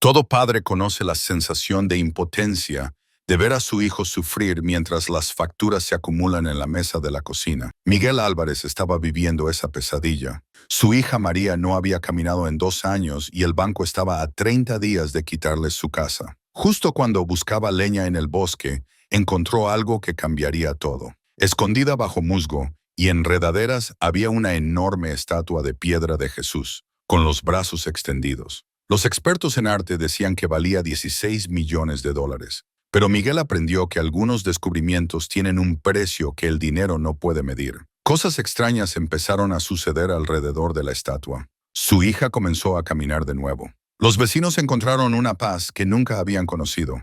Todo padre conoce la sensación de impotencia de ver a su hijo sufrir mientras las facturas se acumulan en la mesa de la cocina. Miguel Álvarez estaba viviendo esa pesadilla. Su hija María no había caminado en 2 años y el banco estaba a 30 días de quitarles su casa. Justo cuando buscaba leña en el bosque, encontró algo que cambiaría todo. Escondida bajo musgo y enredaderas había una enorme estatua de piedra de Jesús, con los brazos extendidos. Los expertos en arte decían que valía 16 millones de dólares, pero Miguel aprendió que algunos descubrimientos tienen un precio que el dinero no puede medir. Cosas extrañas empezaron a suceder alrededor de la estatua. Su hija comenzó a caminar de nuevo. Los vecinos encontraron una paz que nunca habían conocido.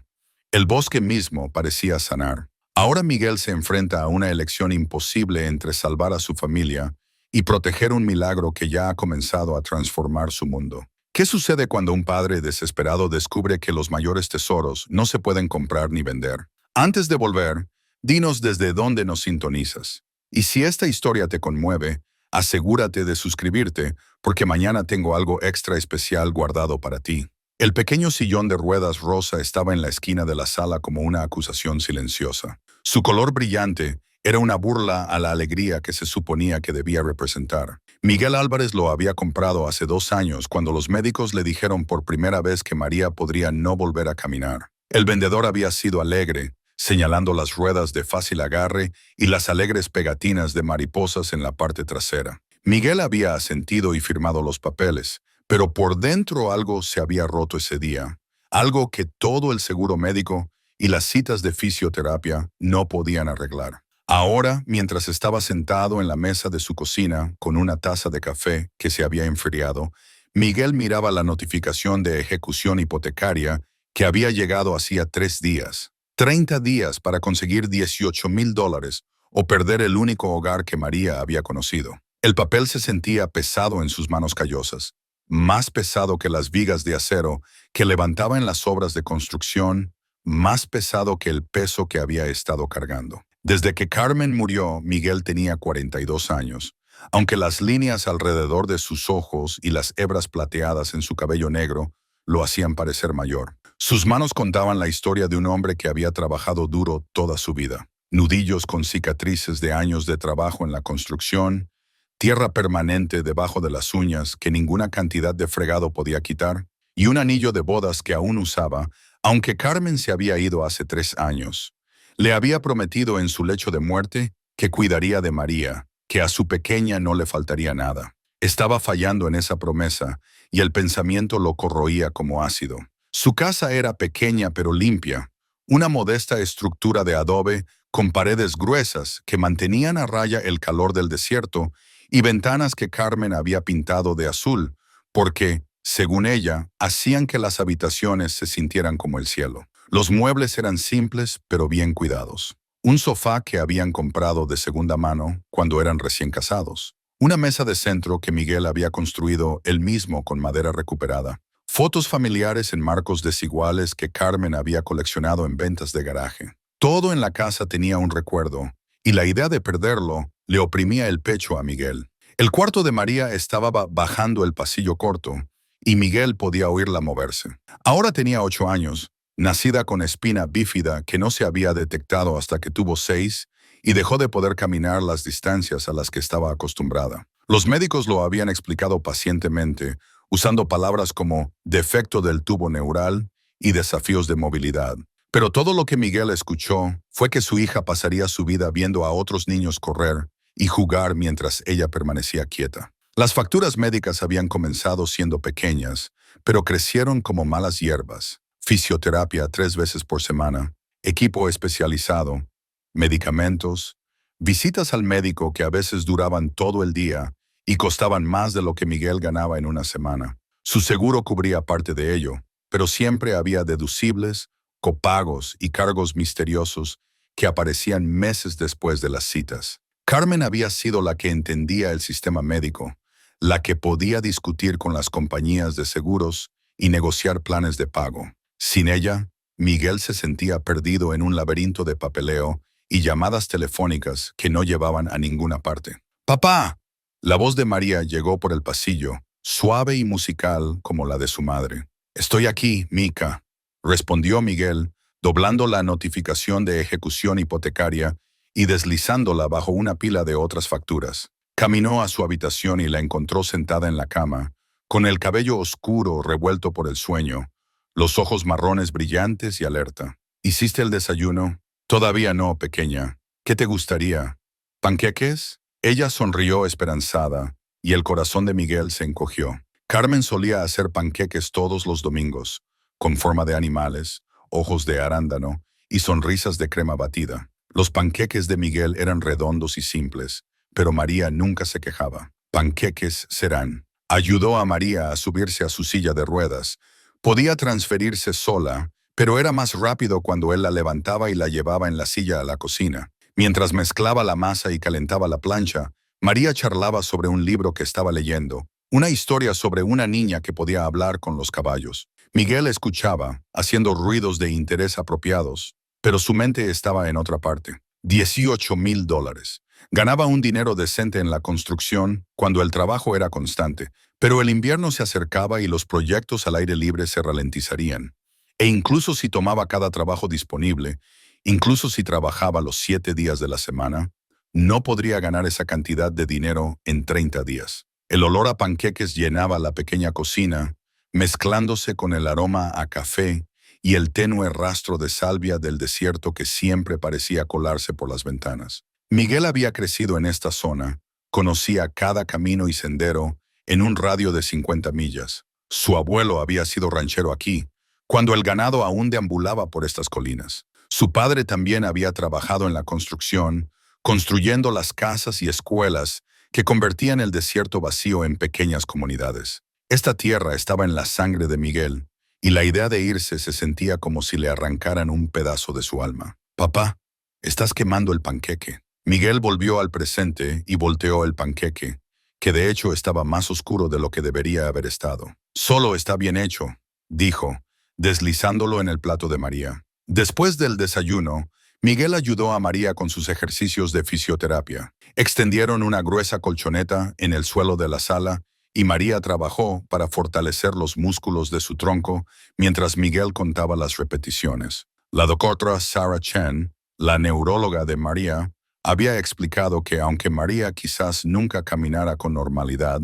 El bosque mismo parecía sanar. Ahora Miguel se enfrenta a una elección imposible entre salvar a su familia y proteger un milagro que ya ha comenzado a transformar su mundo. ¿Qué sucede cuando un padre desesperado descubre que los mayores tesoros no se pueden comprar ni vender? Antes de volver, dinos desde dónde nos sintonizas. Y si esta historia te conmueve, asegúrate de suscribirte, porque mañana tengo algo extra especial guardado para ti. El pequeño sillón de ruedas rosa estaba en la esquina de la sala como una acusación silenciosa. Su color brillante era una burla a la alegría que se suponía que debía representar. Miguel Álvarez lo había comprado hace 2 años cuando los médicos le dijeron por primera vez que María podría no volver a caminar. El vendedor había sido alegre, señalando las ruedas de fácil agarre y las alegres pegatinas de mariposas en la parte trasera. Miguel había asentido y firmado los papeles, pero por dentro algo se había roto ese día, algo que todo el seguro médico y las citas de fisioterapia no podían arreglar. Ahora, mientras estaba sentado en la mesa de su cocina con una taza de café que se había enfriado, Miguel miraba la notificación de ejecución hipotecaria que había llegado hacía 3 días. 30 días para conseguir $18,000 o perder el único hogar que María había conocido. El papel se sentía pesado en sus manos callosas, más pesado que las vigas de acero que levantaba en las obras de construcción, más pesado que el peso que había estado cargando. Desde que Carmen murió, Miguel tenía 42 años, aunque las líneas alrededor de sus ojos y las hebras plateadas en su cabello negro lo hacían parecer mayor. Sus manos contaban la historia de un hombre que había trabajado duro toda su vida. Nudillos con cicatrices de años de trabajo en la construcción, tierra permanente debajo de las uñas que ninguna cantidad de fregado podía quitar, y un anillo de bodas que aún usaba, aunque Carmen se había ido hace 3 años. Le había prometido en su lecho de muerte que cuidaría de María, que a su pequeña no le faltaría nada. Estaba fallando en esa promesa y el pensamiento lo corroía como ácido. Su casa era pequeña pero limpia, una modesta estructura de adobe con paredes gruesas que mantenían a raya el calor del desierto y ventanas que Carmen había pintado de azul, porque, según ella, hacían que las habitaciones se sintieran como el cielo. Los muebles eran simples pero bien cuidados. Un sofá que habían comprado de segunda mano cuando eran recién casados. Una mesa de centro que Miguel había construido él mismo con madera recuperada. Fotos familiares en marcos desiguales que Carmen había coleccionado en ventas de garaje. Todo en la casa tenía un recuerdo, y la idea de perderlo le oprimía el pecho a Miguel. El cuarto de María estaba bajando el pasillo corto, y Miguel podía oírla moverse. Ahora tenía 8 años, nacida con espina bífida que no se había detectado hasta que tuvo 6 y dejó de poder caminar las distancias a las que estaba acostumbrada. Los médicos lo habían explicado pacientemente, usando palabras como defecto del tubo neural y desafíos de movilidad. Pero todo lo que Miguel escuchó fue que su hija pasaría su vida viendo a otros niños correr y jugar mientras ella permanecía quieta. Las facturas médicas habían comenzado siendo pequeñas, pero crecieron como malas hierbas. Fisioterapia 3 veces por semana, equipo especializado, medicamentos, visitas al médico que a veces duraban todo el día y costaban más de lo que Miguel ganaba en una semana. Su seguro cubría parte de ello, pero siempre había deducibles, copagos y cargos misteriosos que aparecían meses después de las citas. Carmen había sido la que entendía el sistema médico, la que podía discutir con las compañías de seguros y negociar planes de pago. Sin ella, Miguel se sentía perdido en un laberinto de papeleo y llamadas telefónicas que no llevaban a ninguna parte. ¡Papá! La voz de María llegó por el pasillo, suave y musical como la de su madre. Estoy aquí, Mica, respondió Miguel, doblando la notificación de ejecución hipotecaria y deslizándola bajo una pila de otras facturas. Caminó a su habitación y la encontró sentada en la cama, con el cabello oscuro revuelto por el sueño, los ojos marrones brillantes y alerta. ¿Hiciste el desayuno? Todavía no, pequeña. ¿Qué te gustaría? ¿Panqueques? Ella sonrió esperanzada, y el corazón de Miguel se encogió. Carmen solía hacer panqueques todos los domingos, con forma de animales, ojos de arándano y sonrisas de crema batida. Los panqueques de Miguel eran redondos y simples, pero María nunca se quejaba. Panqueques serán. Ayudó a María a subirse a su silla de ruedas. Podía transferirse sola, pero era más rápido cuando él la levantaba y la llevaba en la silla a la cocina. Mientras mezclaba la masa y calentaba la plancha, María charlaba sobre un libro que estaba leyendo, una historia sobre una niña que podía hablar con los caballos. Miguel escuchaba, haciendo ruidos de interés apropiados, pero su mente estaba en otra parte. $18,000. Ganaba un dinero decente en la construcción cuando el trabajo era constante, pero el invierno se acercaba y los proyectos al aire libre se ralentizarían. E incluso si tomaba cada trabajo disponible, incluso si trabajaba los 7 días de la semana, no podría ganar esa cantidad de dinero en 30 días. El olor a panqueques llenaba la pequeña cocina, mezclándose con el aroma a café y el tenue rastro de salvia del desierto que siempre parecía colarse por las ventanas. Miguel había crecido en esta zona, conocía cada camino y sendero en un radio de 50 millas. Su abuelo había sido ranchero aquí, cuando el ganado aún deambulaba por estas colinas. Su padre también había trabajado en la construcción, construyendo las casas y escuelas que convertían el desierto vacío en pequeñas comunidades. Esta tierra estaba en la sangre de Miguel, y la idea de irse se sentía como si le arrancaran un pedazo de su alma. «Papá, estás quemando el panqueque». Miguel volvió al presente y volteó el panqueque, que de hecho estaba más oscuro de lo que debería haber estado. «Solo está bien hecho», dijo, deslizándolo en el plato de María. Después del desayuno, Miguel ayudó a María con sus ejercicios de fisioterapia. Extendieron una gruesa colchoneta en el suelo de la sala y María trabajó para fortalecer los músculos de su tronco mientras Miguel contaba las repeticiones. La doctora Sarah Chen, la neuróloga de María, había explicado que aunque María quizás nunca caminara con normalidad,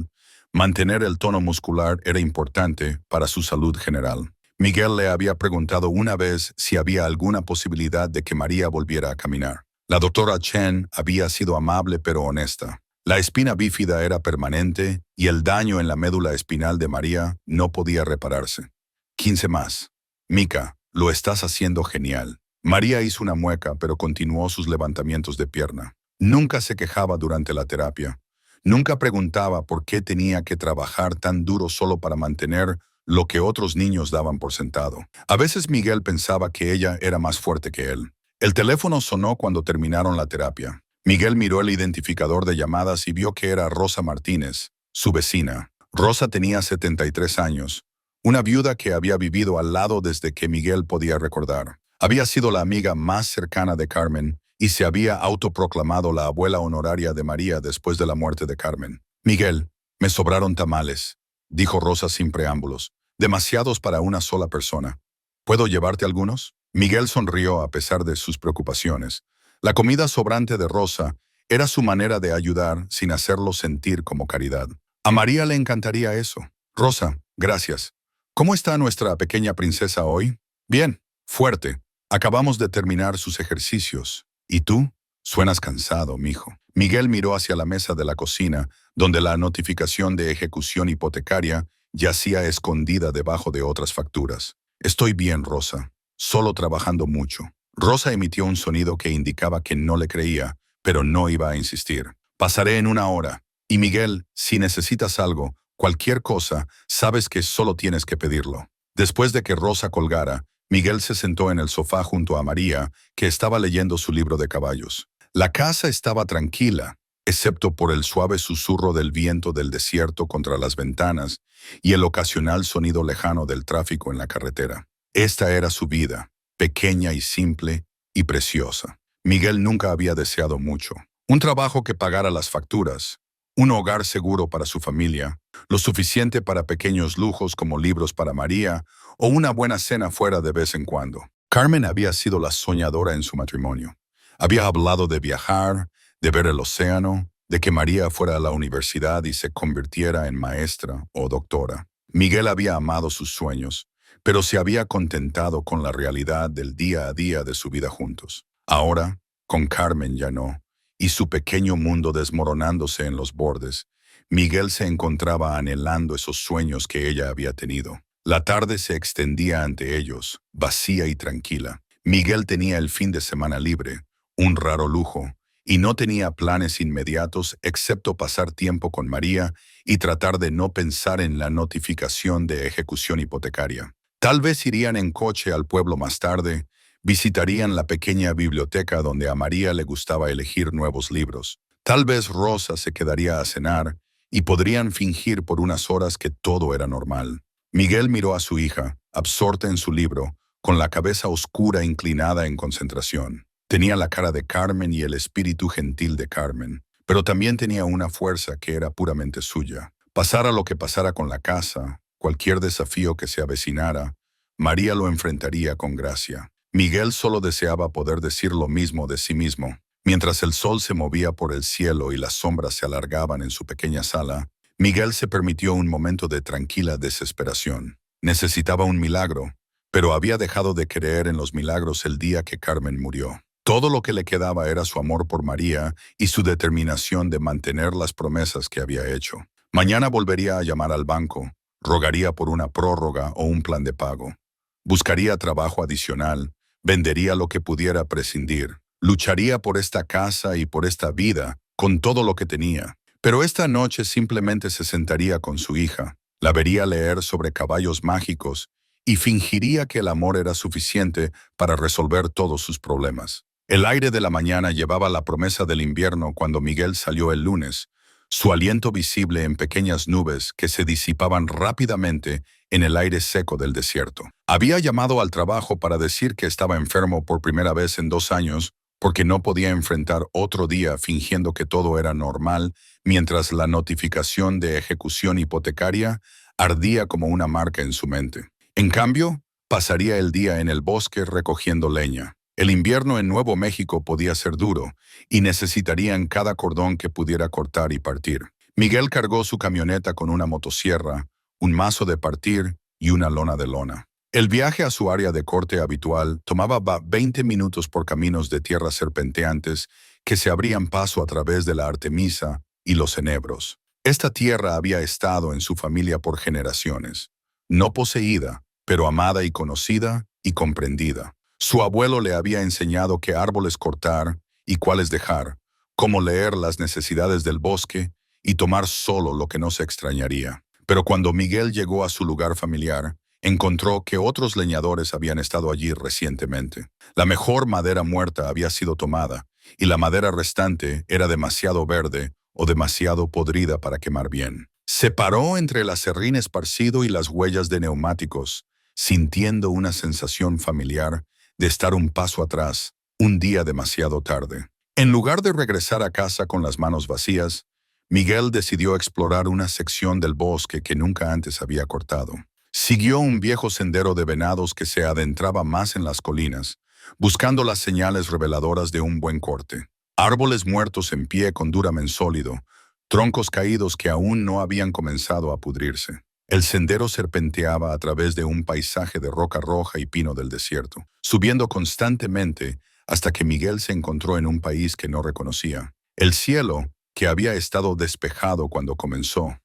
mantener el tono muscular era importante para su salud general. Miguel le había preguntado una vez si había alguna posibilidad de que María volviera a caminar. La doctora Chen había sido amable pero honesta. La espina bífida era permanente y el daño en la médula espinal de María no podía repararse. 15 más. Mica, lo estás haciendo genial. María hizo una mueca pero continuó sus levantamientos de pierna. Nunca se quejaba durante la terapia. Nunca preguntaba por qué tenía que trabajar tan duro solo para mantener lo que otros niños daban por sentado. A veces Miguel pensaba que ella era más fuerte que él. El teléfono sonó cuando terminaron la terapia. Miguel miró el identificador de llamadas y vio que era Rosa Martínez, su vecina. Rosa tenía 73 años, una viuda que había vivido al lado desde que Miguel podía recordar. Había sido la amiga más cercana de Carmen y se había autoproclamado la abuela honoraria de María después de la muerte de Carmen. «Miguel, me sobraron tamales», dijo Rosa sin preámbulos. «Demasiados para una sola persona. ¿Puedo llevarte algunos?» Miguel sonrió a pesar de sus preocupaciones. La comida sobrante de Rosa era su manera de ayudar sin hacerlo sentir como caridad. A María le encantaría eso. «Rosa, gracias. ¿Cómo está nuestra pequeña princesa hoy?» «Bien, fuerte. Acabamos de terminar sus ejercicios. ¿Y tú?» «Suenas cansado, mijo». Miguel miró hacia la mesa de la cocina, donde la notificación de ejecución hipotecaria yacía escondida debajo de otras facturas. «Estoy bien, Rosa. Solo trabajando mucho». Rosa emitió un sonido que indicaba que no le creía, pero no iba a insistir. «Pasaré en 1 hora. Y Miguel, si necesitas algo, cualquier cosa, sabes que solo tienes que pedirlo». Después de que Rosa colgara, Miguel se sentó en el sofá junto a María, que estaba leyendo su libro de caballos. La casa estaba tranquila, excepto por el suave susurro del viento del desierto contra las ventanas y el ocasional sonido lejano del tráfico en la carretera. Esta era su vida, pequeña y simple y preciosa. Miguel nunca había deseado mucho. Un trabajo que pagara las facturas, un hogar seguro para su familia, lo suficiente para pequeños lujos como libros para María o una buena cena fuera de vez en cuando. Carmen había sido la soñadora en su matrimonio. Había hablado de viajar, de ver el océano, de que María fuera a la universidad y se convirtiera en maestra o doctora. Miguel había amado sus sueños, pero se había contentado con la realidad del día a día de su vida juntos. Ahora, con Carmen ya no, y su pequeño mundo desmoronándose en los bordes, Miguel se encontraba anhelando esos sueños que ella había tenido. La tarde se extendía ante ellos, vacía y tranquila. Miguel tenía el fin de semana libre, un raro lujo, y no tenía planes inmediatos excepto pasar tiempo con María y tratar de no pensar en la notificación de ejecución hipotecaria. Tal vez irían en coche al pueblo más tarde, visitarían la pequeña biblioteca donde a María le gustaba elegir nuevos libros. Tal vez Rosa se quedaría a cenar y podrían fingir por unas horas que todo era normal. Miguel miró a su hija, absorta en su libro, con la cabeza oscura inclinada en concentración. Tenía la cara de Carmen y el espíritu gentil de Carmen, pero también tenía una fuerza que era puramente suya. Pasara lo que pasara con la casa, cualquier desafío que se avecinara, María lo enfrentaría con gracia. Miguel solo deseaba poder decir lo mismo de sí mismo. Mientras el sol se movía por el cielo y las sombras se alargaban en su pequeña sala, Miguel se permitió un momento de tranquila desesperación. Necesitaba un milagro, pero había dejado de creer en los milagros el día que Carmen murió. Todo lo que le quedaba era su amor por María y su determinación de mantener las promesas que había hecho. Mañana volvería a llamar al banco, rogaría por una prórroga o un plan de pago. Buscaría trabajo adicional, vendería lo que pudiera prescindir, lucharía por esta casa y por esta vida con todo lo que tenía. Pero esta noche simplemente se sentaría con su hija, la vería leer sobre caballos mágicos y fingiría que el amor era suficiente para resolver todos sus problemas. El aire de la mañana llevaba la promesa del invierno cuando Miguel salió el lunes, su aliento visible en pequeñas nubes que se disipaban rápidamente en el aire seco del desierto. Había llamado al trabajo para decir que estaba enfermo por primera vez en 2 años porque no podía enfrentar otro día fingiendo que todo era normal mientras la notificación de ejecución hipotecaria ardía como una marca en su mente. En cambio, pasaría el día en el bosque recogiendo leña. El invierno en Nuevo México podía ser duro y necesitarían cada cordón que pudiera cortar y partir. Miguel cargó su camioneta con una motosierra, un mazo de partir y una lona de lona. El viaje a su área de corte habitual tomaba 20 minutos por caminos de tierras serpenteantes que se abrían paso a través de la Artemisa y los enebros. Esta tierra había estado en su familia por generaciones, no poseída, pero amada y conocida y comprendida. Su abuelo le había enseñado qué árboles cortar y cuáles dejar, cómo leer las necesidades del bosque y tomar solo lo que no se extrañaría. Pero cuando Miguel llegó a su lugar familiar, encontró que otros leñadores habían estado allí recientemente. La mejor madera muerta había sido tomada, y la madera restante era demasiado verde o demasiado podrida para quemar bien. Se paró entre el aserrín esparcido y las huellas de neumáticos, sintiendo una sensación familiar de estar un paso atrás, un día demasiado tarde. En lugar de regresar a casa con las manos vacías, Miguel decidió explorar una sección del bosque que nunca antes había cortado. Siguió un viejo sendero de venados que se adentraba más en las colinas, buscando las señales reveladoras de un buen corte. Árboles muertos en pie con duramen sólido, troncos caídos que aún no habían comenzado a pudrirse. El sendero serpenteaba a través de un paisaje de roca roja y pino del desierto, subiendo constantemente hasta que Miguel se encontró en un país que no reconocía. El cielo, que había estado despejado cuando comenzó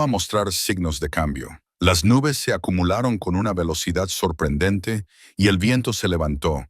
a mostrar signos de cambio. Las nubes se acumularon con una velocidad sorprendente y el viento se levantó,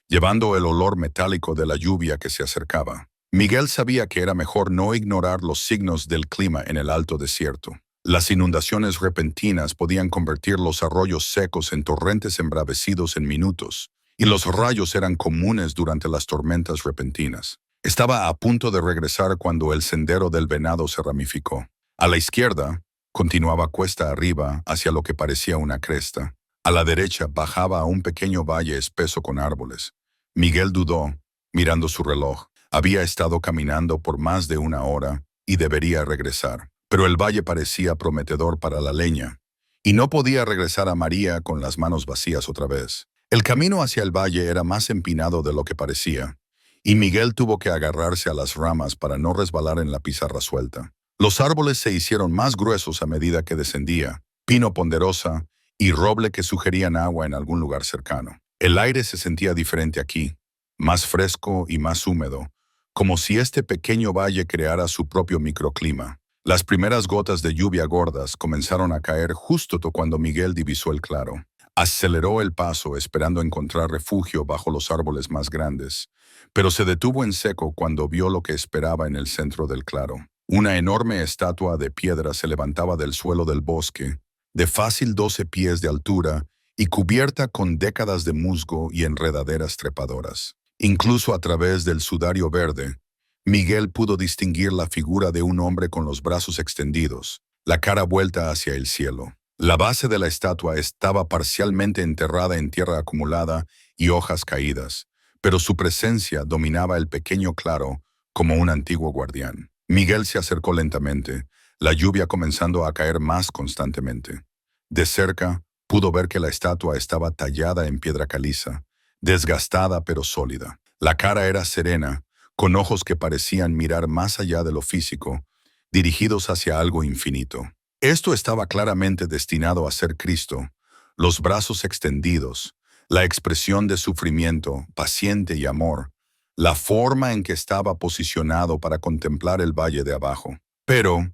llevando el olor metálico de la lluvia que se acercaba. Miguel sabía que era mejor no ignorar los signos del clima en el alto desierto. Las inundaciones repentinas podían convertir los arroyos secos en torrentes embravecidos en minutos, y los rayos eran comunes durante las tormentas repentinas. Estaba a punto de regresar cuando el sendero del venado se ramificó. A la izquierda, continuaba cuesta arriba hacia lo que parecía una cresta. A la derecha bajaba a un pequeño valle espeso con árboles. Miguel dudó, mirando su reloj. Había estado caminando por más de 1 hora, y debería regresar. Pero el valle parecía prometedor para la leña, y no podía regresar a María con las manos vacías otra vez. El camino hacia el valle era más empinado de lo que parecía, y Miguel tuvo que agarrarse a las ramas para no resbalar en la pizarra suelta. Los árboles se hicieron más gruesos a medida que descendía, pino ponderosa y roble que sugerían agua en algún lugar cercano. El aire se sentía diferente aquí, más fresco y más húmedo, como si este pequeño valle creara su propio microclima. Las primeras gotas de lluvia gordas comenzaron a caer justo cuando Miguel divisó el claro. Aceleró el paso esperando encontrar refugio bajo los árboles más grandes, pero se detuvo en seco cuando vio lo que esperaba en el centro del claro. Una enorme estatua de piedra se levantaba del suelo del bosque, de fácil 12 pies de altura y cubierta con décadas de musgo y enredaderas trepadoras. Incluso a través del sudario verde, Miguel pudo distinguir la figura de un hombre con los brazos extendidos, la cara vuelta hacia el cielo. La base de la estatua estaba parcialmente enterrada en tierra acumulada y hojas caídas, pero su presencia dominaba el pequeño claro como un antiguo guardián. Miguel se acercó lentamente, la lluvia comenzando a caer más constantemente. De cerca, pudo ver que la estatua estaba tallada en piedra caliza, desgastada pero sólida. La cara era serena, con ojos que parecían mirar más allá de lo físico, dirigidos hacia algo infinito. Esto estaba claramente destinado a ser Cristo, los brazos extendidos, la expresión de sufrimiento, paciente y amor, la forma en que estaba posicionado para contemplar el valle de abajo. Pero,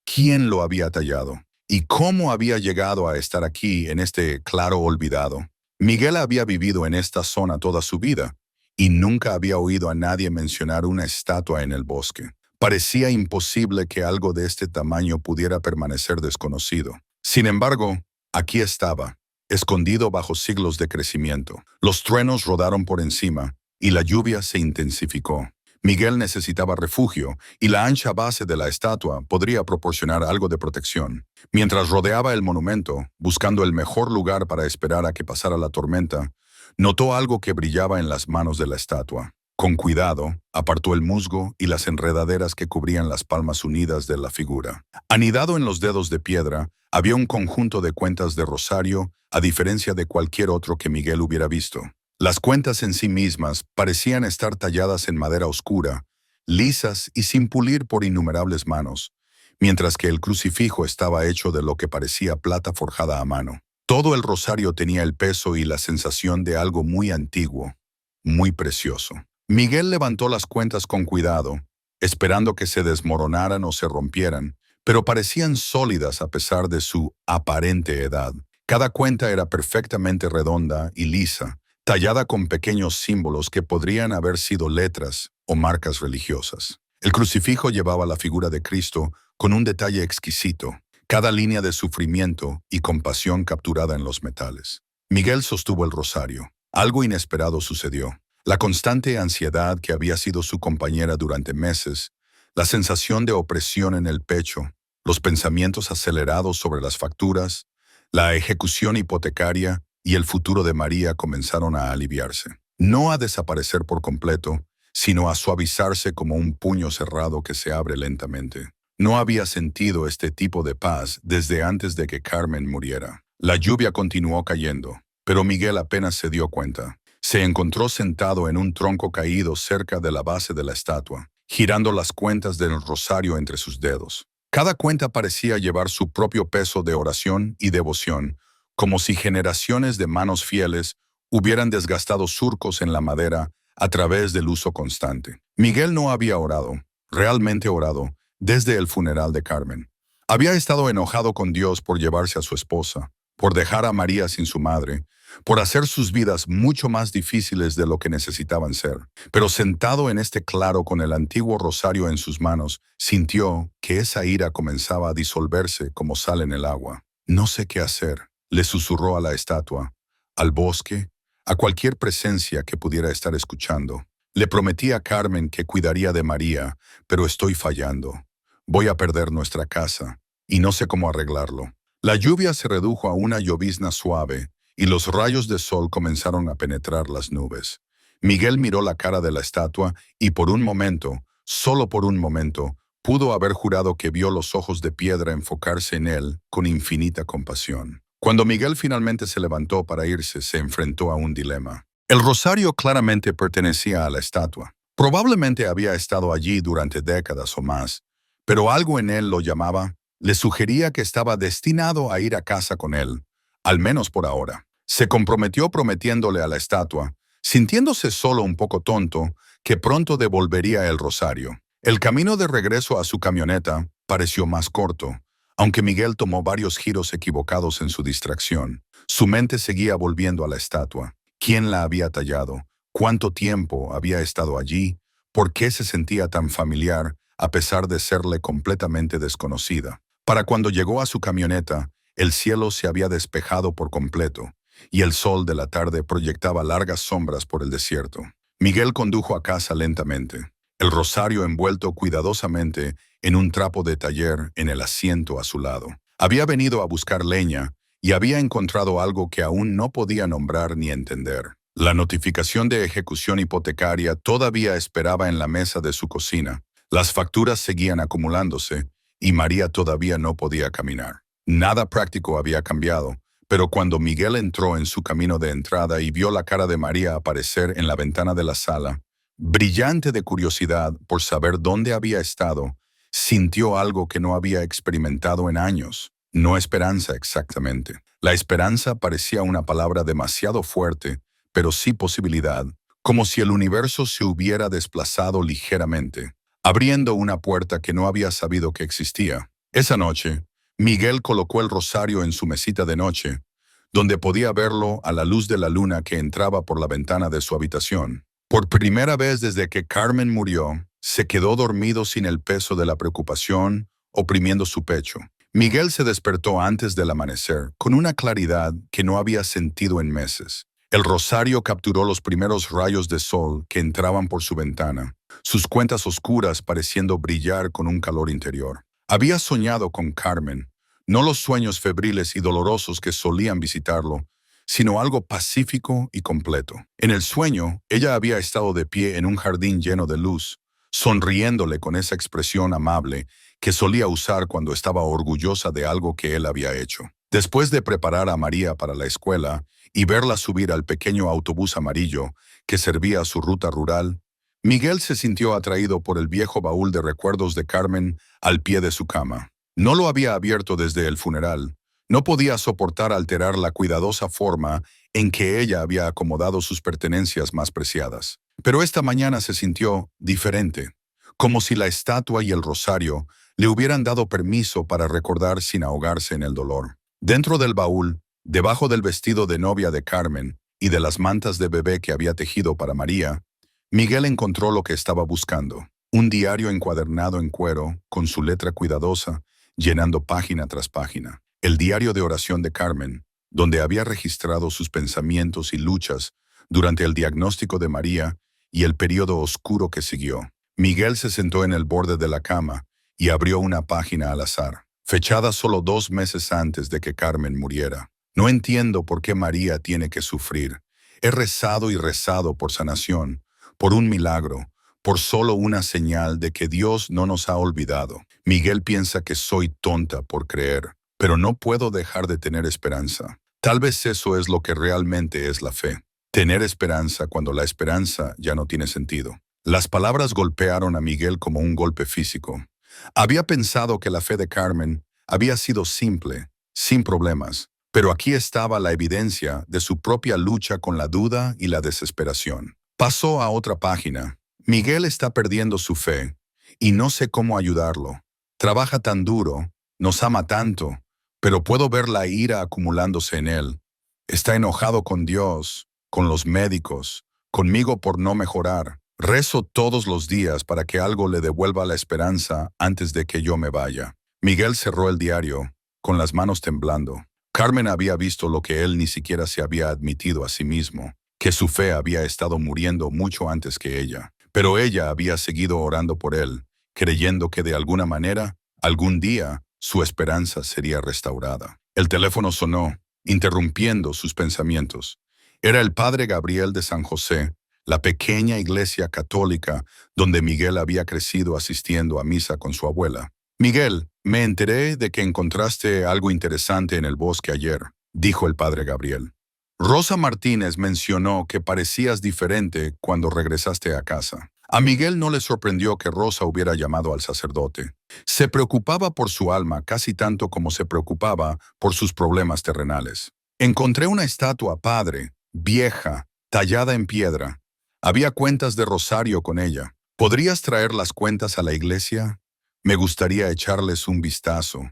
¿quién lo había tallado? ¿Y cómo había llegado a estar aquí en este claro olvidado? Miguel había vivido en esta zona toda su vida, y nunca había oído a nadie mencionar una estatua en el bosque. Parecía imposible que algo de este tamaño pudiera permanecer desconocido. Sin embargo, aquí estaba, escondido bajo siglos de crecimiento. Los truenos rodaron por encima, y la lluvia se intensificó. Miguel necesitaba refugio, y la ancha base de la estatua podría proporcionar algo de protección. Mientras rodeaba el monumento, buscando el mejor lugar para esperar a que pasara la tormenta, notó algo que brillaba en las manos de la estatua. Con cuidado, apartó el musgo y las enredaderas que cubrían las palmas unidas de la figura. Anidado en los dedos de piedra, había un conjunto de cuentas de rosario, a diferencia de cualquier otro que Miguel hubiera visto. Las cuentas en sí mismas parecían estar talladas en madera oscura, lisas y sin pulir por innumerables manos, mientras que el crucifijo estaba hecho de lo que parecía plata forjada a mano. Todo el rosario tenía el peso y la sensación de algo muy antiguo, muy precioso. Miguel levantó las cuentas con cuidado, esperando que se desmoronaran o se rompieran, pero parecían sólidas a pesar de su aparente edad. Cada cuenta era perfectamente redonda y lisa, tallada con pequeños símbolos que podrían haber sido letras o marcas religiosas. El crucifijo llevaba la figura de Cristo con un detalle exquisito, cada línea de sufrimiento y compasión capturada en los metales. Miguel sostuvo el rosario. Algo inesperado sucedió. La constante ansiedad que había sido su compañera durante meses, la sensación de opresión en el pecho, los pensamientos acelerados sobre las facturas, la ejecución hipotecaria y el futuro de María comenzaron a aliviarse. No a desaparecer por completo, sino a suavizarse como un puño cerrado que se abre lentamente. No había sentido este tipo de paz desde antes de que Carmen muriera. La lluvia continuó cayendo, pero Miguel apenas se dio cuenta. Se encontró sentado en un tronco caído cerca de la base de la estatua, girando las cuentas del rosario entre sus dedos. Cada cuenta parecía llevar su propio peso de oración y devoción, como si generaciones de manos fieles hubieran desgastado surcos en la madera a través del uso constante. Miguel no había orado, realmente orado, desde el funeral de Carmen. Había estado enojado con Dios por llevarse a su esposa, por dejar a María sin su madre, por hacer sus vidas mucho más difíciles de lo que necesitaban ser. Pero sentado en este claro con el antiguo rosario en sus manos, sintió que esa ira comenzaba a disolverse como sal en el agua. No sé qué hacer, le susurró a la estatua, al bosque, a cualquier presencia que pudiera estar escuchando. Le prometí a Carmen que cuidaría de María, pero estoy fallando. Voy a perder nuestra casa, y no sé cómo arreglarlo. La lluvia se redujo a una llovizna suave, y los rayos de sol comenzaron a penetrar las nubes. Miguel miró la cara de la estatua y por un momento, solo por un momento, pudo haber jurado que vio los ojos de piedra enfocarse en él con infinita compasión. Cuando Miguel finalmente se levantó para irse, se enfrentó a un dilema. El rosario claramente pertenecía a la estatua. Probablemente había estado allí durante décadas o más, pero algo en él lo llamaba, le sugería que estaba destinado a ir a casa con él, al menos por ahora. Se comprometió prometiéndole a la estatua, sintiéndose solo un poco tonto, que pronto devolvería el rosario. El camino de regreso a su camioneta pareció más corto, aunque Miguel tomó varios giros equivocados en su distracción. Su mente seguía volviendo a la estatua. ¿Quién la había tallado? ¿Cuánto tiempo había estado allí? ¿Por qué se sentía tan familiar a pesar de serle completamente desconocida? Para cuando llegó a su camioneta, el cielo se había despejado por completo, y el sol de la tarde proyectaba largas sombras por el desierto. Miguel condujo a casa lentamente, el rosario envuelto cuidadosamente en un trapo de taller en el asiento a su lado. Había venido a buscar leña y había encontrado algo que aún no podía nombrar ni entender. La notificación de ejecución hipotecaria todavía esperaba en la mesa de su cocina. Las facturas seguían acumulándose y María todavía no podía caminar. Nada práctico había cambiado, pero cuando Miguel entró en su camino de entrada y vio la cara de María aparecer en la ventana de la sala, brillante de curiosidad por saber dónde había estado, sintió algo que no había experimentado en años. No esperanza exactamente. La esperanza parecía una palabra demasiado fuerte, pero sí posibilidad, como si el universo se hubiera desplazado ligeramente, abriendo una puerta que no había sabido que existía. Esa noche, Miguel colocó el rosario en su mesita de noche, donde podía verlo a la luz de la luna que entraba por la ventana de su habitación. Por primera vez desde que Carmen murió, se quedó dormido sin el peso de la preocupación oprimiendo su pecho. Miguel se despertó antes del amanecer, con una claridad que no había sentido en meses. El rosario capturó los primeros rayos de sol que entraban por su ventana, sus cuentas oscuras pareciendo brillar con un calor interior. Había soñado con Carmen, no los sueños febriles y dolorosos que solían visitarlo, sino algo pacífico y completo. En el sueño, ella había estado de pie en un jardín lleno de luz, sonriéndole con esa expresión amable que solía usar cuando estaba orgullosa de algo que él había hecho. Después de preparar a María para la escuela y verla subir al pequeño autobús amarillo que servía a su ruta rural, Miguel se sintió atraído por el viejo baúl de recuerdos de Carmen al pie de su cama. No lo había abierto desde el funeral. No podía soportar alterar la cuidadosa forma en que ella había acomodado sus pertenencias más preciadas. Pero esta mañana se sintió diferente, como si la estatua y el rosario le hubieran dado permiso para recordar sin ahogarse en el dolor. Dentro del baúl, debajo del vestido de novia de Carmen y de las mantas de bebé que había tejido para María, Miguel encontró lo que estaba buscando. Un diario encuadernado en cuero, con su letra cuidadosa, llenando página tras página. El diario de oración de Carmen, donde había registrado sus pensamientos y luchas durante el diagnóstico de María y el periodo oscuro que siguió. Miguel se sentó en el borde de la cama y abrió una página al azar, fechada solo 2 meses antes de que Carmen muriera. No entiendo por qué María tiene que sufrir. He rezado y rezado por sanación, por un milagro, por solo una señal de que Dios no nos ha olvidado. Miguel piensa que soy tonta por creer, pero no puedo dejar de tener esperanza. Tal vez eso es lo que realmente es la fe. Tener esperanza cuando la esperanza ya no tiene sentido. Las palabras golpearon a Miguel como un golpe físico. Había pensado que la fe de Carmen había sido simple, sin problemas, pero aquí estaba la evidencia de su propia lucha con la duda y la desesperación. Pasó a otra página. Miguel está perdiendo su fe y no sé cómo ayudarlo. Trabaja tan duro, nos ama tanto, pero puedo ver la ira acumulándose en él. Está enojado con Dios, con los médicos, conmigo por no mejorar. Rezo todos los días para que algo le devuelva la esperanza antes de que yo me vaya. Miguel cerró el diario, con las manos temblando. Carmen había visto lo que él ni siquiera se había admitido a sí mismo, que su fe había estado muriendo mucho antes que ella. Pero ella había seguido orando por él, creyendo que de alguna manera, algún día, su esperanza sería restaurada. El teléfono sonó, interrumpiendo sus pensamientos. Era el padre Gabriel de San José, la pequeña iglesia católica donde Miguel había crecido asistiendo a misa con su abuela. Miguel, me enteré de que encontraste algo interesante en el bosque ayer, dijo el padre Gabriel. Rosa Martínez mencionó que parecías diferente cuando regresaste a casa. A Miguel no le sorprendió que Rosa hubiera llamado al sacerdote. Se preocupaba por su alma casi tanto como se preocupaba por sus problemas terrenales. Encontré una estatua padre, vieja, tallada en piedra. Había cuentas de rosario con ella. ¿Podrías traer las cuentas a la iglesia? Me gustaría echarles un vistazo.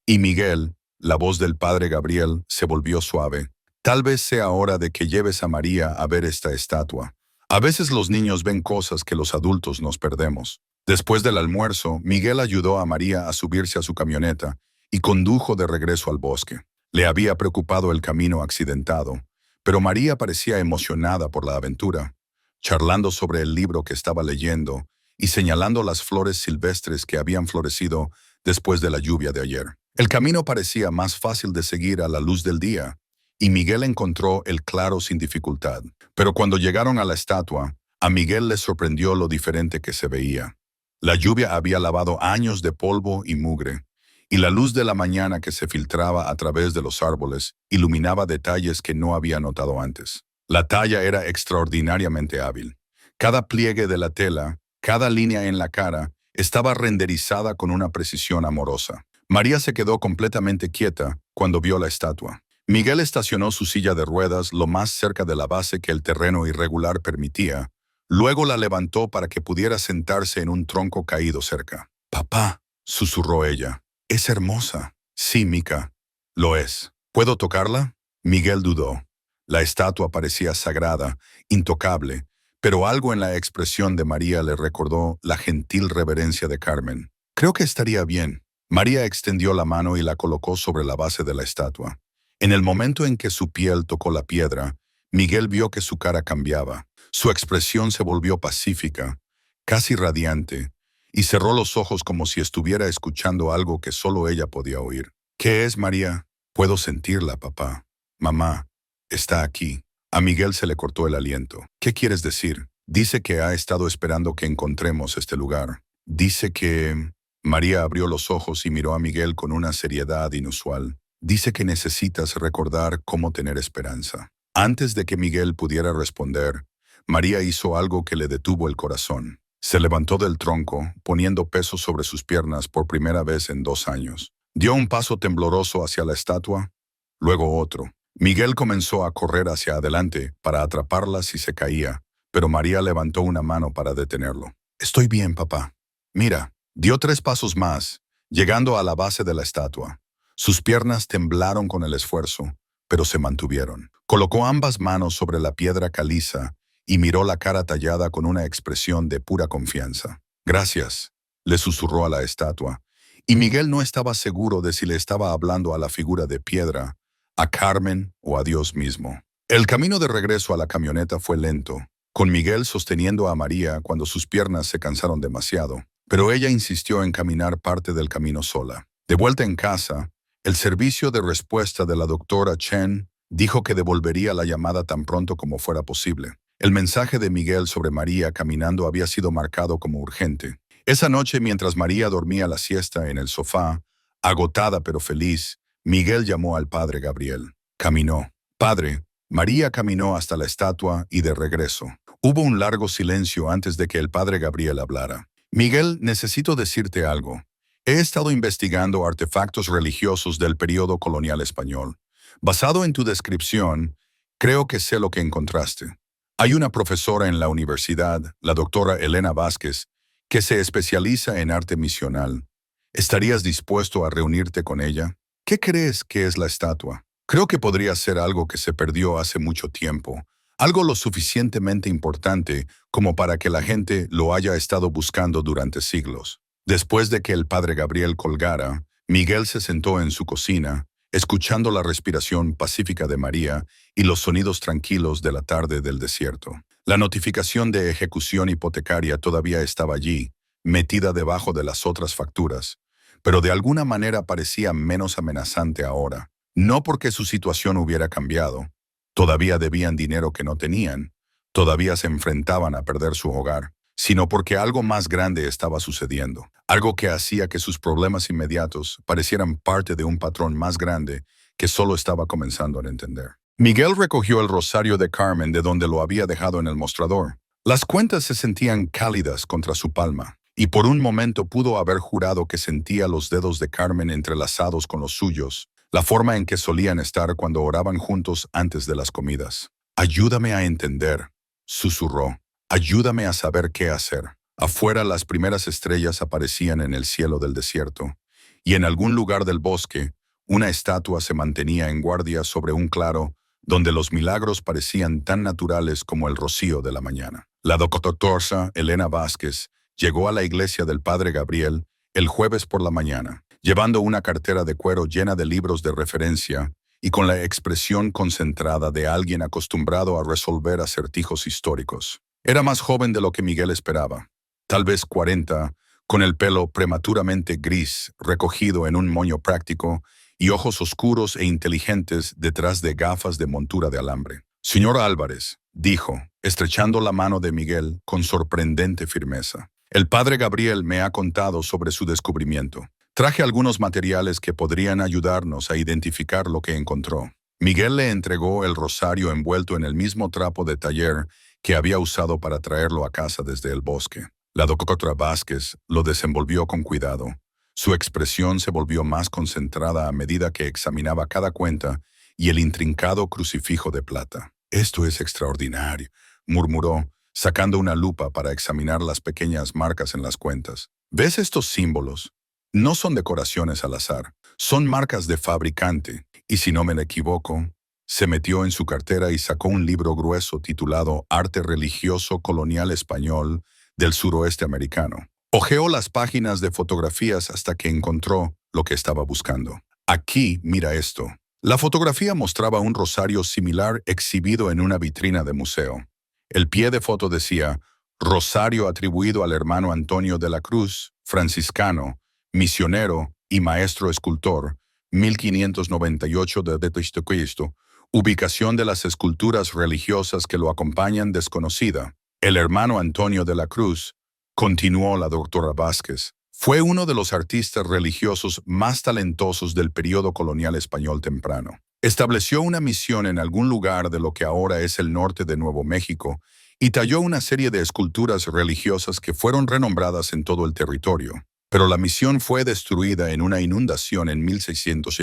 Y Miguel, la voz del padre Gabriel, se volvió suave. Tal vez sea hora de que lleves a María a ver esta estatua. A veces los niños ven cosas que los adultos nos perdemos. Después del almuerzo, Miguel ayudó a María a subirse a su camioneta y condujo de regreso al bosque. Le había preocupado el camino accidentado, pero María parecía emocionada por la aventura, charlando sobre el libro que estaba leyendo y señalando las flores silvestres que habían florecido después de la lluvia de ayer. El camino parecía más fácil de seguir a la luz del día, y Miguel encontró el claro sin dificultad. Pero cuando llegaron a la estatua, a Miguel le sorprendió lo diferente que se veía. La lluvia había lavado años de polvo y mugre, y la luz de la mañana que se filtraba a través de los árboles iluminaba detalles que no había notado antes. La talla era extraordinariamente hábil. Cada pliegue de la tela, cada línea en la cara, estaba renderizada con una precisión amorosa. María se quedó completamente quieta cuando vio la estatua. Miguel estacionó su silla de ruedas lo más cerca de la base que el terreno irregular permitía. Luego la levantó para que pudiera sentarse en un tronco caído cerca. «Papá», susurró ella, «es hermosa». «Sí, Mica, lo es. ¿Puedo tocarla?» Miguel dudó. La estatua parecía sagrada, intocable, pero algo en la expresión de María le recordó la gentil reverencia de Carmen. «Creo que estaría bien». María extendió la mano y la colocó sobre la base de la estatua. En el momento en que su piel tocó la piedra, Miguel vio que su cara cambiaba. Su expresión se volvió pacífica, casi radiante, y cerró los ojos como si estuviera escuchando algo que solo ella podía oír. «¿Qué es, María?» «Puedo sentirla, papá. Mamá, está aquí». A Miguel se le cortó el aliento. «¿Qué quieres decir?» «Dice que ha estado esperando que encontremos este lugar. Dice que...» María abrió los ojos y miró a Miguel con una seriedad inusual. «Dice que necesitas recordar cómo tener esperanza». Antes de que Miguel pudiera responder, María hizo algo que le detuvo el corazón. Se levantó del tronco, poniendo peso sobre sus piernas por primera vez en 2 años. Dio un paso tembloroso hacia la estatua, luego otro. Miguel comenzó a correr hacia adelante para atraparla si se caía, pero María levantó una mano para detenerlo. «Estoy bien, papá. Mira». Dio 3 pasos más, llegando a la base de la estatua. Sus piernas temblaron con el esfuerzo, pero se mantuvieron. Colocó ambas manos sobre la piedra caliza y miró la cara tallada con una expresión de pura confianza. «Gracias», le susurró a la estatua, y Miguel no estaba seguro de si le estaba hablando a la figura de piedra, a Carmen o a Dios mismo. El camino de regreso a la camioneta fue lento, con Miguel sosteniendo a María cuando sus piernas se cansaron demasiado, pero ella insistió en caminar parte del camino sola. De vuelta en casa, el servicio de respuesta de la doctora Chen dijo que devolvería la llamada tan pronto como fuera posible. El mensaje de Miguel sobre María caminando había sido marcado como urgente. Esa noche, mientras María dormía la siesta en el sofá, agotada pero feliz, Miguel llamó al padre Gabriel. Caminó. «Padre». María caminó hasta la estatua y de regreso. Hubo un largo silencio antes de que el padre Gabriel hablara. «Miguel, necesito decirte algo. He estado investigando artefactos religiosos del período colonial español. Basado en tu descripción, creo que sé lo que encontraste. Hay una profesora en la universidad, la doctora Elena Vázquez, que se especializa en arte misional. ¿Estarías dispuesto a reunirte con ella? ¿Qué crees que es la estatua? Creo que podría ser algo que se perdió hace mucho tiempo, algo lo suficientemente importante como para que la gente lo haya estado buscando durante siglos». Después de que el padre Gabriel colgara, Miguel se sentó en su cocina, escuchando la respiración pacífica de María y los sonidos tranquilos de la tarde del desierto. La notificación de ejecución hipotecaria todavía estaba allí, metida debajo de las otras facturas, pero de alguna manera parecía menos amenazante ahora. No porque su situación hubiera cambiado, todavía debían dinero que no tenían, todavía se enfrentaban a perder su hogar, sino porque algo más grande estaba sucediendo, algo que hacía que sus problemas inmediatos parecieran parte de un patrón más grande que solo estaba comenzando a entender. Miguel recogió el rosario de Carmen de donde lo había dejado en el mostrador. Las cuentas se sentían cálidas contra su palma, y por un momento pudo haber jurado que sentía los dedos de Carmen entrelazados con los suyos, la forma en que solían estar cuando oraban juntos antes de las comidas. «Ayúdame a entender», susurró. «Ayúdame a saber qué hacer». Afuera las primeras estrellas aparecían en el cielo del desierto, y en algún lugar del bosque, una estatua se mantenía en guardia sobre un claro donde los milagros parecían tan naturales como el rocío de la mañana. La doctora Elena Vázquez llegó a la iglesia del Padre Gabriel el jueves por la mañana, llevando una cartera de cuero llena de libros de referencia y con la expresión concentrada de alguien acostumbrado a resolver acertijos históricos. Era más joven de lo que Miguel esperaba, tal vez 40, con el pelo prematuramente gris recogido en un moño práctico y ojos oscuros e inteligentes detrás de gafas de montura de alambre. «Señor Álvarez», dijo, estrechando la mano de Miguel con sorprendente firmeza. «El padre Gabriel me ha contado sobre su descubrimiento. Traje algunos materiales que podrían ayudarnos a identificar lo que encontró». Miguel le entregó el rosario envuelto en el mismo trapo de taller que había usado para traerlo a casa desde el bosque. La doctora Vázquez lo desenvolvió con cuidado. Su expresión se volvió más concentrada a medida que examinaba cada cuenta y el intrincado crucifijo de plata. «Esto es extraordinario», murmuró, sacando una lupa para examinar las pequeñas marcas en las cuentas. «¿Ves estos símbolos? No son decoraciones al azar, son marcas de fabricante». Y si no me equivoco, se metió en su cartera y sacó un libro grueso titulado Arte Religioso Colonial Español del Suroeste Americano. Hojeó las páginas de fotografías hasta que encontró lo que estaba buscando. «Aquí, mira esto». La fotografía mostraba un rosario similar exhibido en una vitrina de museo. El pie de foto decía, «Rosario atribuido al hermano Antonio de la Cruz, franciscano, misionero y maestro escultor, 1598 de Cristo. Ubicación de las esculturas religiosas que lo acompañan desconocida. El hermano Antonio de la Cruz», continuó la doctora Vázquez, «fue uno de los artistas religiosos más talentosos del período colonial español temprano. Estableció una misión en algún lugar de lo que ahora es el norte de Nuevo México y talló una serie de esculturas religiosas que fueron renombradas en todo el territorio. Pero la misión fue destruida en una inundación en 1600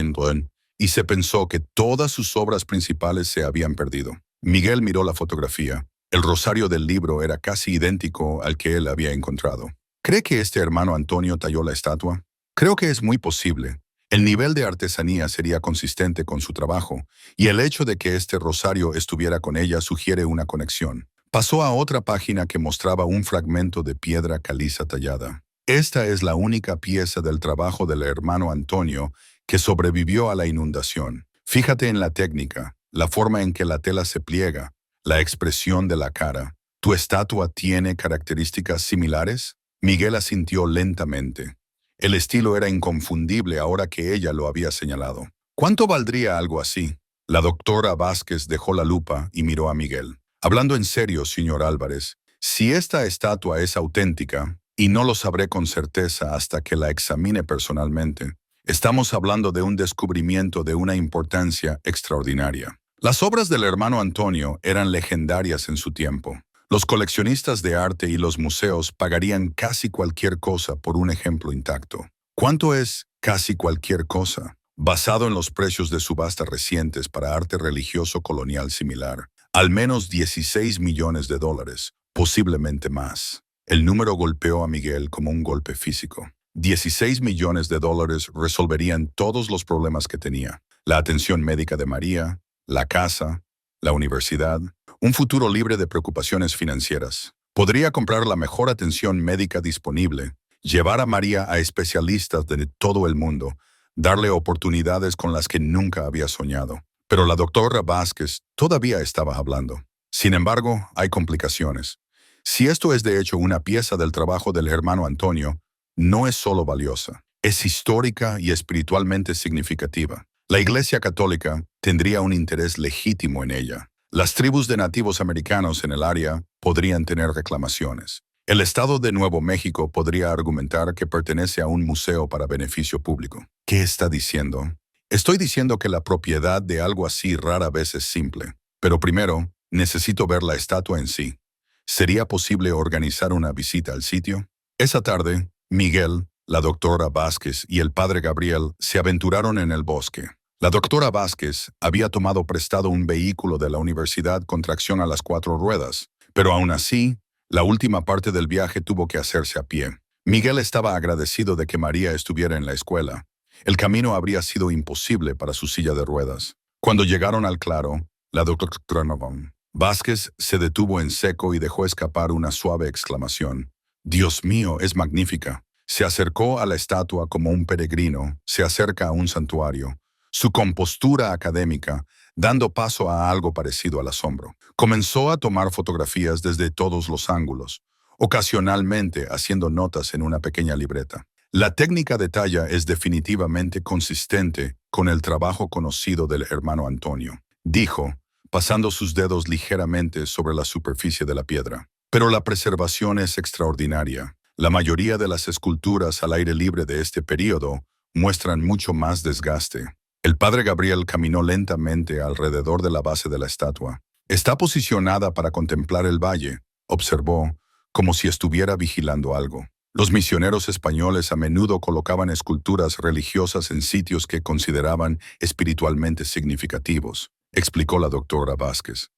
y se pensó que todas sus obras principales se habían perdido». Miguel miró la fotografía. El rosario del libro era casi idéntico al que él había encontrado. «¿Cree que este hermano Antonio talló la estatua?» «Creo que es muy posible. El nivel de artesanía sería consistente con su trabajo, y el hecho de que este rosario estuviera con ella sugiere una conexión». Pasó a otra página que mostraba un fragmento de piedra caliza tallada. «Esta es la única pieza del trabajo del hermano Antonio que sobrevivió a la inundación. Fíjate en la técnica, la forma en que la tela se pliega, la expresión de la cara. ¿Tu estatua tiene características similares?» Miguel asintió lentamente. El estilo era inconfundible ahora que ella lo había señalado. «¿Cuánto valdría algo así?» La doctora Vázquez dejó la lupa y miró a Miguel. «Hablando en serio, señor Álvarez, si esta estatua es auténtica, y no lo sabré con certeza hasta que la examine personalmente, estamos hablando de un descubrimiento de una importancia extraordinaria». Las obras del hermano Antonio eran legendarias en su tiempo. Los coleccionistas de arte y los museos pagarían casi cualquier cosa por un ejemplo intacto. ¿Cuánto es casi cualquier cosa? Basado en los precios de subasta recientes para arte religioso colonial similar, al menos $16 millones, posiblemente más. El número golpeó a Miguel como un golpe físico. $16 millones resolverían todos los problemas que tenía. La atención médica de María, la casa, la universidad, un futuro libre de preocupaciones financieras. Podría comprar la mejor atención médica disponible, llevar a María a especialistas de todo el mundo, darle oportunidades con las que nunca había soñado. Pero la doctora Vázquez todavía estaba hablando. Sin embargo, hay complicaciones. Si esto es de hecho una pieza del trabajo del hermano Antonio, no es solo valiosa, es histórica y espiritualmente significativa. La Iglesia Católica tendría un interés legítimo en ella. Las tribus de nativos americanos en el área podrían tener reclamaciones. El Estado de Nuevo México podría argumentar que pertenece a un museo para beneficio público. ¿Qué está diciendo? Estoy diciendo que la propiedad de algo así rara vez es simple. Pero primero, necesito ver la estatua en sí. ¿Sería posible organizar una visita al sitio? Esa tarde, Miguel, la doctora Vázquez y el padre Gabriel se aventuraron en el bosque. La doctora Vázquez había tomado prestado un vehículo de la universidad con tracción a las 4 ruedas, pero aún así, la última parte del viaje tuvo que hacerse a pie. Miguel estaba agradecido de que María estuviera en la escuela. El camino habría sido imposible para su silla de ruedas. Cuando llegaron al claro, la doctora Vázquez se detuvo en seco y dejó escapar una suave exclamación. «Dios mío, es magnífica». Se acercó a la estatua como un peregrino se acerca a un santuario, su compostura académica dando paso a algo parecido al asombro. Comenzó a tomar fotografías desde todos los ángulos, ocasionalmente haciendo notas en una pequeña libreta. La técnica de talla es definitivamente consistente con el trabajo conocido del hermano Antonio, dijo, pasando sus dedos ligeramente sobre la superficie de la piedra. Pero la preservación es extraordinaria. La mayoría de las esculturas al aire libre de este período muestran mucho más desgaste. El padre Gabriel caminó lentamente alrededor de la base de la estatua. Está posicionada para contemplar el valle, observó, como si estuviera vigilando algo. Los misioneros españoles a menudo colocaban esculturas religiosas en sitios que consideraban espiritualmente significativos, explicó la doctora Vázquez.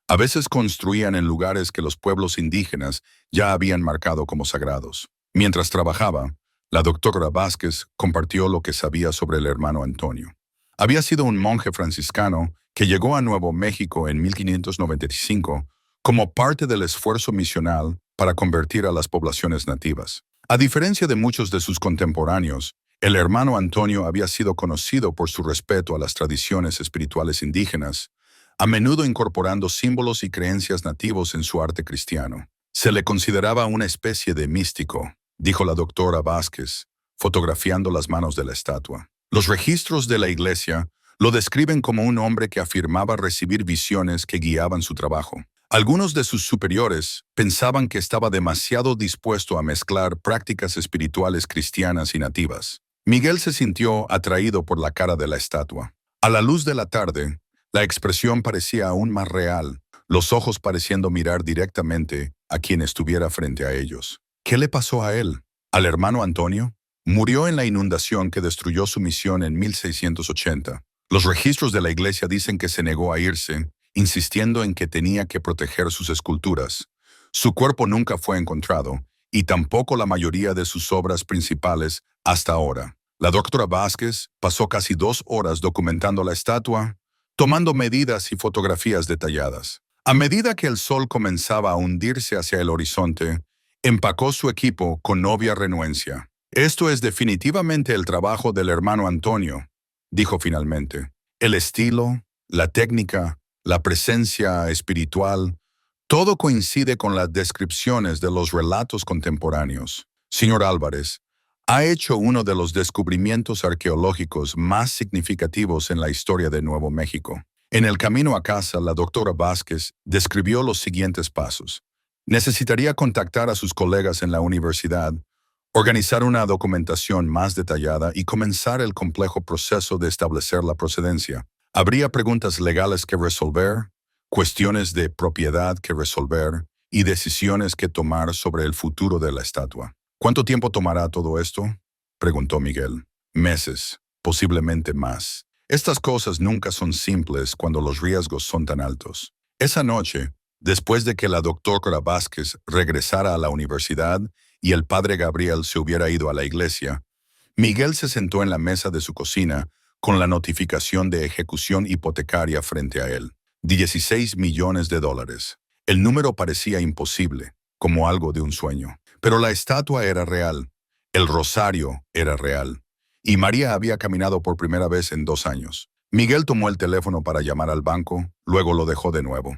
A veces construían en lugares que los pueblos indígenas ya habían marcado como sagrados. Mientras trabajaba, la doctora Vázquez compartió lo que sabía sobre el hermano Antonio. Había sido un monje franciscano que llegó a Nuevo México en 1595 como parte del esfuerzo misional para convertir a las poblaciones nativas. A diferencia de muchos de sus contemporáneos, el hermano Antonio había sido conocido por su respeto a las tradiciones espirituales indígenas, a menudo incorporando símbolos y creencias nativos en su arte cristiano. Se le consideraba una especie de místico, dijo la doctora Vázquez, fotografiando las manos de la estatua. Los registros de la iglesia lo describen como un hombre que afirmaba recibir visiones que guiaban su trabajo. Algunos de sus superiores pensaban que estaba demasiado dispuesto a mezclar prácticas espirituales cristianas y nativas. Miguel se sintió atraído por la cara de la estatua. A la luz de la tarde, la expresión parecía aún más real, los ojos pareciendo mirar directamente a quien estuviera frente a ellos. ¿Qué le pasó a él? ¿Al hermano Antonio? Murió en la inundación que destruyó su misión en 1680. Los registros de la iglesia dicen que se negó a irse, insistiendo en que tenía que proteger sus esculturas. Su cuerpo nunca fue encontrado, y tampoco la mayoría de sus obras principales hasta ahora. La doctora Vázquez pasó casi 2 horas documentando la estatua, tomando medidas y fotografías detalladas. A medida que el sol comenzaba a hundirse hacia el horizonte, empacó su equipo con obvia renuencia. «Esto es definitivamente el trabajo del hermano Antonio», dijo finalmente. «El estilo, la técnica, la presencia espiritual, todo coincide con las descripciones de los relatos contemporáneos. Señor Álvarez, ha hecho uno de los descubrimientos arqueológicos más significativos en la historia de Nuevo México». En el camino a casa, la doctora Vázquez describió los siguientes pasos. Necesitaría contactar a sus colegas en la universidad, organizar una documentación más detallada y comenzar el complejo proceso de establecer la procedencia. Habría preguntas legales que resolver, cuestiones de propiedad que resolver y decisiones que tomar sobre el futuro de la estatua. ¿Cuánto tiempo tomará todo esto?, preguntó Miguel. Meses, posiblemente más. Estas cosas nunca son simples cuando los riesgos son tan altos. Esa noche, después de que la doctora Vázquez regresara a la universidad y el padre Gabriel se hubiera ido a la iglesia, Miguel se sentó en la mesa de su cocina con la notificación de ejecución hipotecaria frente a él. $16 millones. El número parecía imposible, como algo de un sueño. Pero la estatua era real, el rosario era real, y María había caminado por primera vez en 2 años. Miguel tomó el teléfono para llamar al banco, luego lo dejó de nuevo.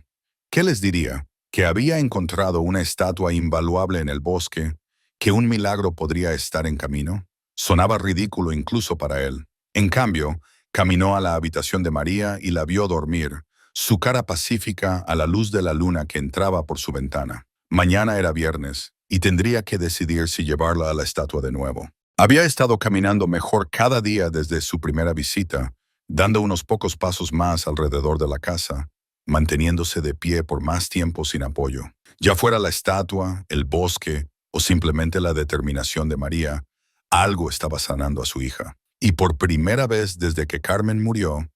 ¿Qué les diría? Que había encontrado una estatua invaluable en el bosque, que un milagro podría estar en camino. Sonaba ridículo incluso para él. En cambio, caminó a la habitación de María y la vio dormir, su cara pacífica a la luz de la luna que entraba por su ventana. Mañana era viernes, y tendría que decidir si llevarla a la estatua de nuevo. Había estado caminando mejor cada día desde su primera visita, dando unos pocos pasos más alrededor de la casa, manteniéndose de pie por más tiempo sin apoyo. Ya fuera la estatua, el bosque o simplemente la determinación de María, algo estaba sanando a su hija. Y por primera vez desde que Carmen murió,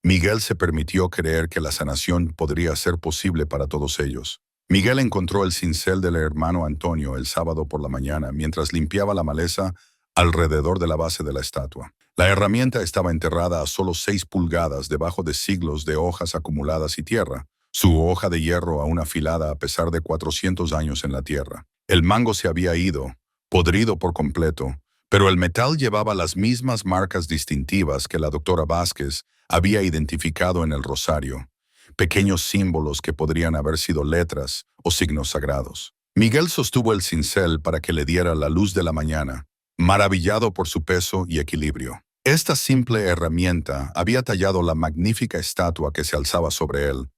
Miguel se permitió creer que la sanación podría ser posible para todos ellos. Miguel encontró el cincel del hermano Antonio el sábado por la mañana mientras limpiaba la maleza alrededor de la base de la estatua. La herramienta estaba enterrada a solo 6 pulgadas debajo de siglos de hojas acumuladas y tierra, su hoja de hierro aún afilada a pesar de 400 años en la tierra. El mango se había ido, podrido por completo, pero el metal llevaba las mismas marcas distintivas que la doctora Vázquez había identificado en el rosario, pequeños símbolos que podrían haber sido letras o signos sagrados. Miguel sostuvo el cincel para que le diera la luz de la mañana, maravillado por su peso y equilibrio. Esta simple herramienta había tallado la magnífica estatua que se alzaba sobre él.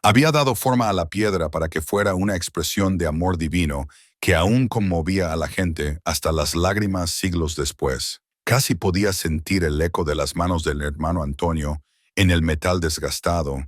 Había dado forma a la piedra para que fuera una expresión de amor divino que aún conmovía a la gente hasta las lágrimas siglos después. Casi podía sentir el eco de las manos del hermano Antonio en el metal desgastado,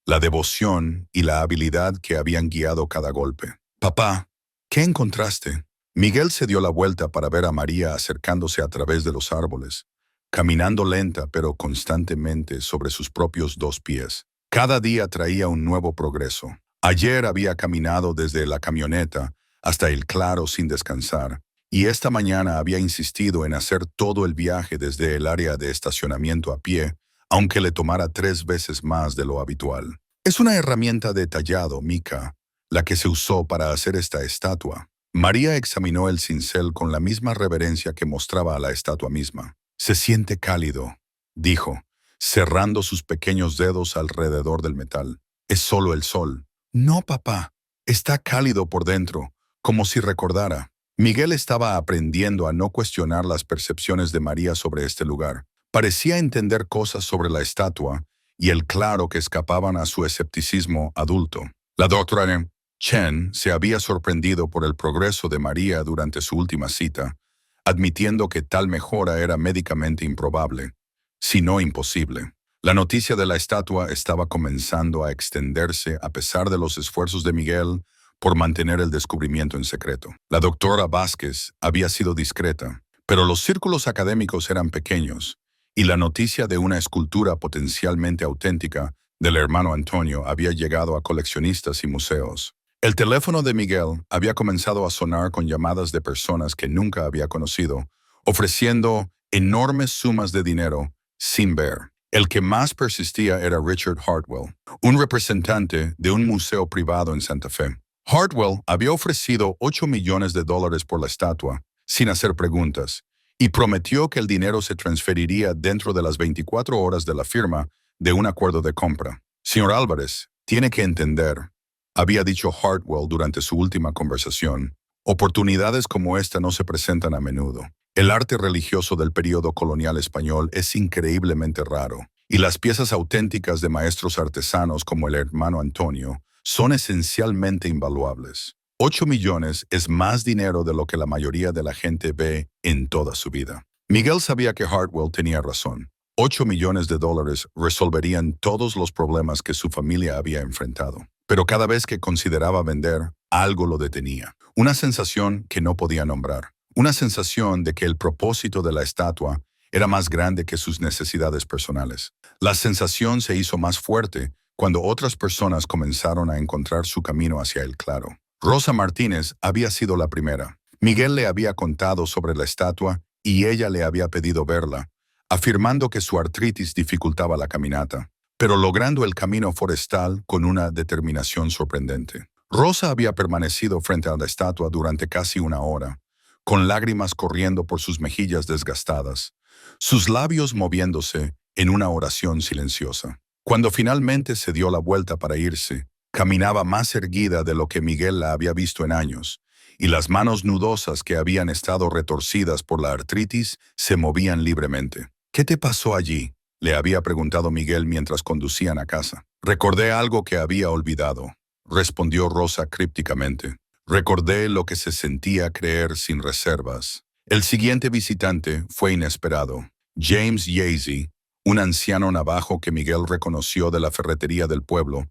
la devoción y la habilidad que habían guiado cada golpe. «Papá, ¿qué encontraste?» Miguel se dio la vuelta para ver a María acercándose a través de los árboles, caminando lenta pero constantemente sobre sus propios 2 pies. Cada día traía un nuevo progreso. Ayer había caminado desde la camioneta hasta el claro sin descansar, y esta mañana había insistido en hacer todo el viaje desde el área de estacionamiento a pie, aunque le tomara 3 veces más de lo habitual. Es una herramienta de tallado, Mica, la que se usó para hacer esta estatua. María examinó el cincel con la misma reverencia que mostraba a la estatua misma. «Se siente cálido», dijo, cerrando sus pequeños dedos alrededor del metal. «Es solo el sol». «No, papá, está cálido por dentro», como si recordara. Miguel estaba aprendiendo a no cuestionar las percepciones de María sobre este lugar. Parecía entender cosas sobre la estatua y el claro que escapaban a su escepticismo adulto. La doctora Chen se había sorprendido por el progreso de María durante su última cita, admitiendo que tal mejora era médicamente improbable, si no imposible. La noticia de la estatua estaba comenzando a extenderse a pesar de los esfuerzos de Miguel por mantener el descubrimiento en secreto. La doctora Vázquez había sido discreta, pero los círculos académicos eran pequeños, y la noticia de una escultura potencialmente auténtica del hermano Antonio había llegado a coleccionistas y museos. El teléfono de Miguel había comenzado a sonar con llamadas de personas que nunca había conocido, ofreciendo enormes sumas de dinero sin ver. El que más persistía era Richard Hartwell, un representante de un museo privado en Santa Fe. Hartwell había ofrecido $8 millones por la estatua, sin hacer preguntas, y prometió que el dinero se transferiría dentro de las 24 horas de la firma de un acuerdo de compra. «Señor Álvarez, tiene que entender», había dicho Hartwell durante su última conversación, «oportunidades como esta no se presentan a menudo. El arte religioso del período colonial español es increíblemente raro, y las piezas auténticas de maestros artesanos como el hermano Antonio son esencialmente invaluables. 8 millones es más dinero de lo que la mayoría de la gente ve en toda su vida». Miguel sabía que Hartwell tenía razón. $8 millones resolverían todos los problemas que su familia había enfrentado. Pero cada vez que consideraba vender, algo lo detenía. Una sensación que no podía nombrar. Una sensación de que el propósito de la estatua era más grande que sus necesidades personales. La sensación se hizo más fuerte cuando otras personas comenzaron a encontrar su camino hacia el claro. Rosa Martínez había sido la primera. Miguel le había contado sobre la estatua y ella le había pedido verla, afirmando que su artritis dificultaba la caminata, pero logrando el camino forestal con una determinación sorprendente. Rosa había permanecido frente a la estatua durante casi 1 hora, con lágrimas corriendo por sus mejillas desgastadas, sus labios moviéndose en una oración silenciosa. Cuando finalmente se dio la vuelta para irse, caminaba más erguida de lo que Miguel la había visto en años, y las manos nudosas que habían estado retorcidas por la artritis se movían libremente. «¿Qué te pasó allí?», Le había preguntado Miguel mientras conducían a casa. Recordé algo que había olvidado, respondió Rosa crípticamente. Recordé lo que se sentía creer sin reservas. El siguiente visitante fue inesperado. James Yacy, un anciano navajo que Miguel reconoció de la ferretería del pueblo,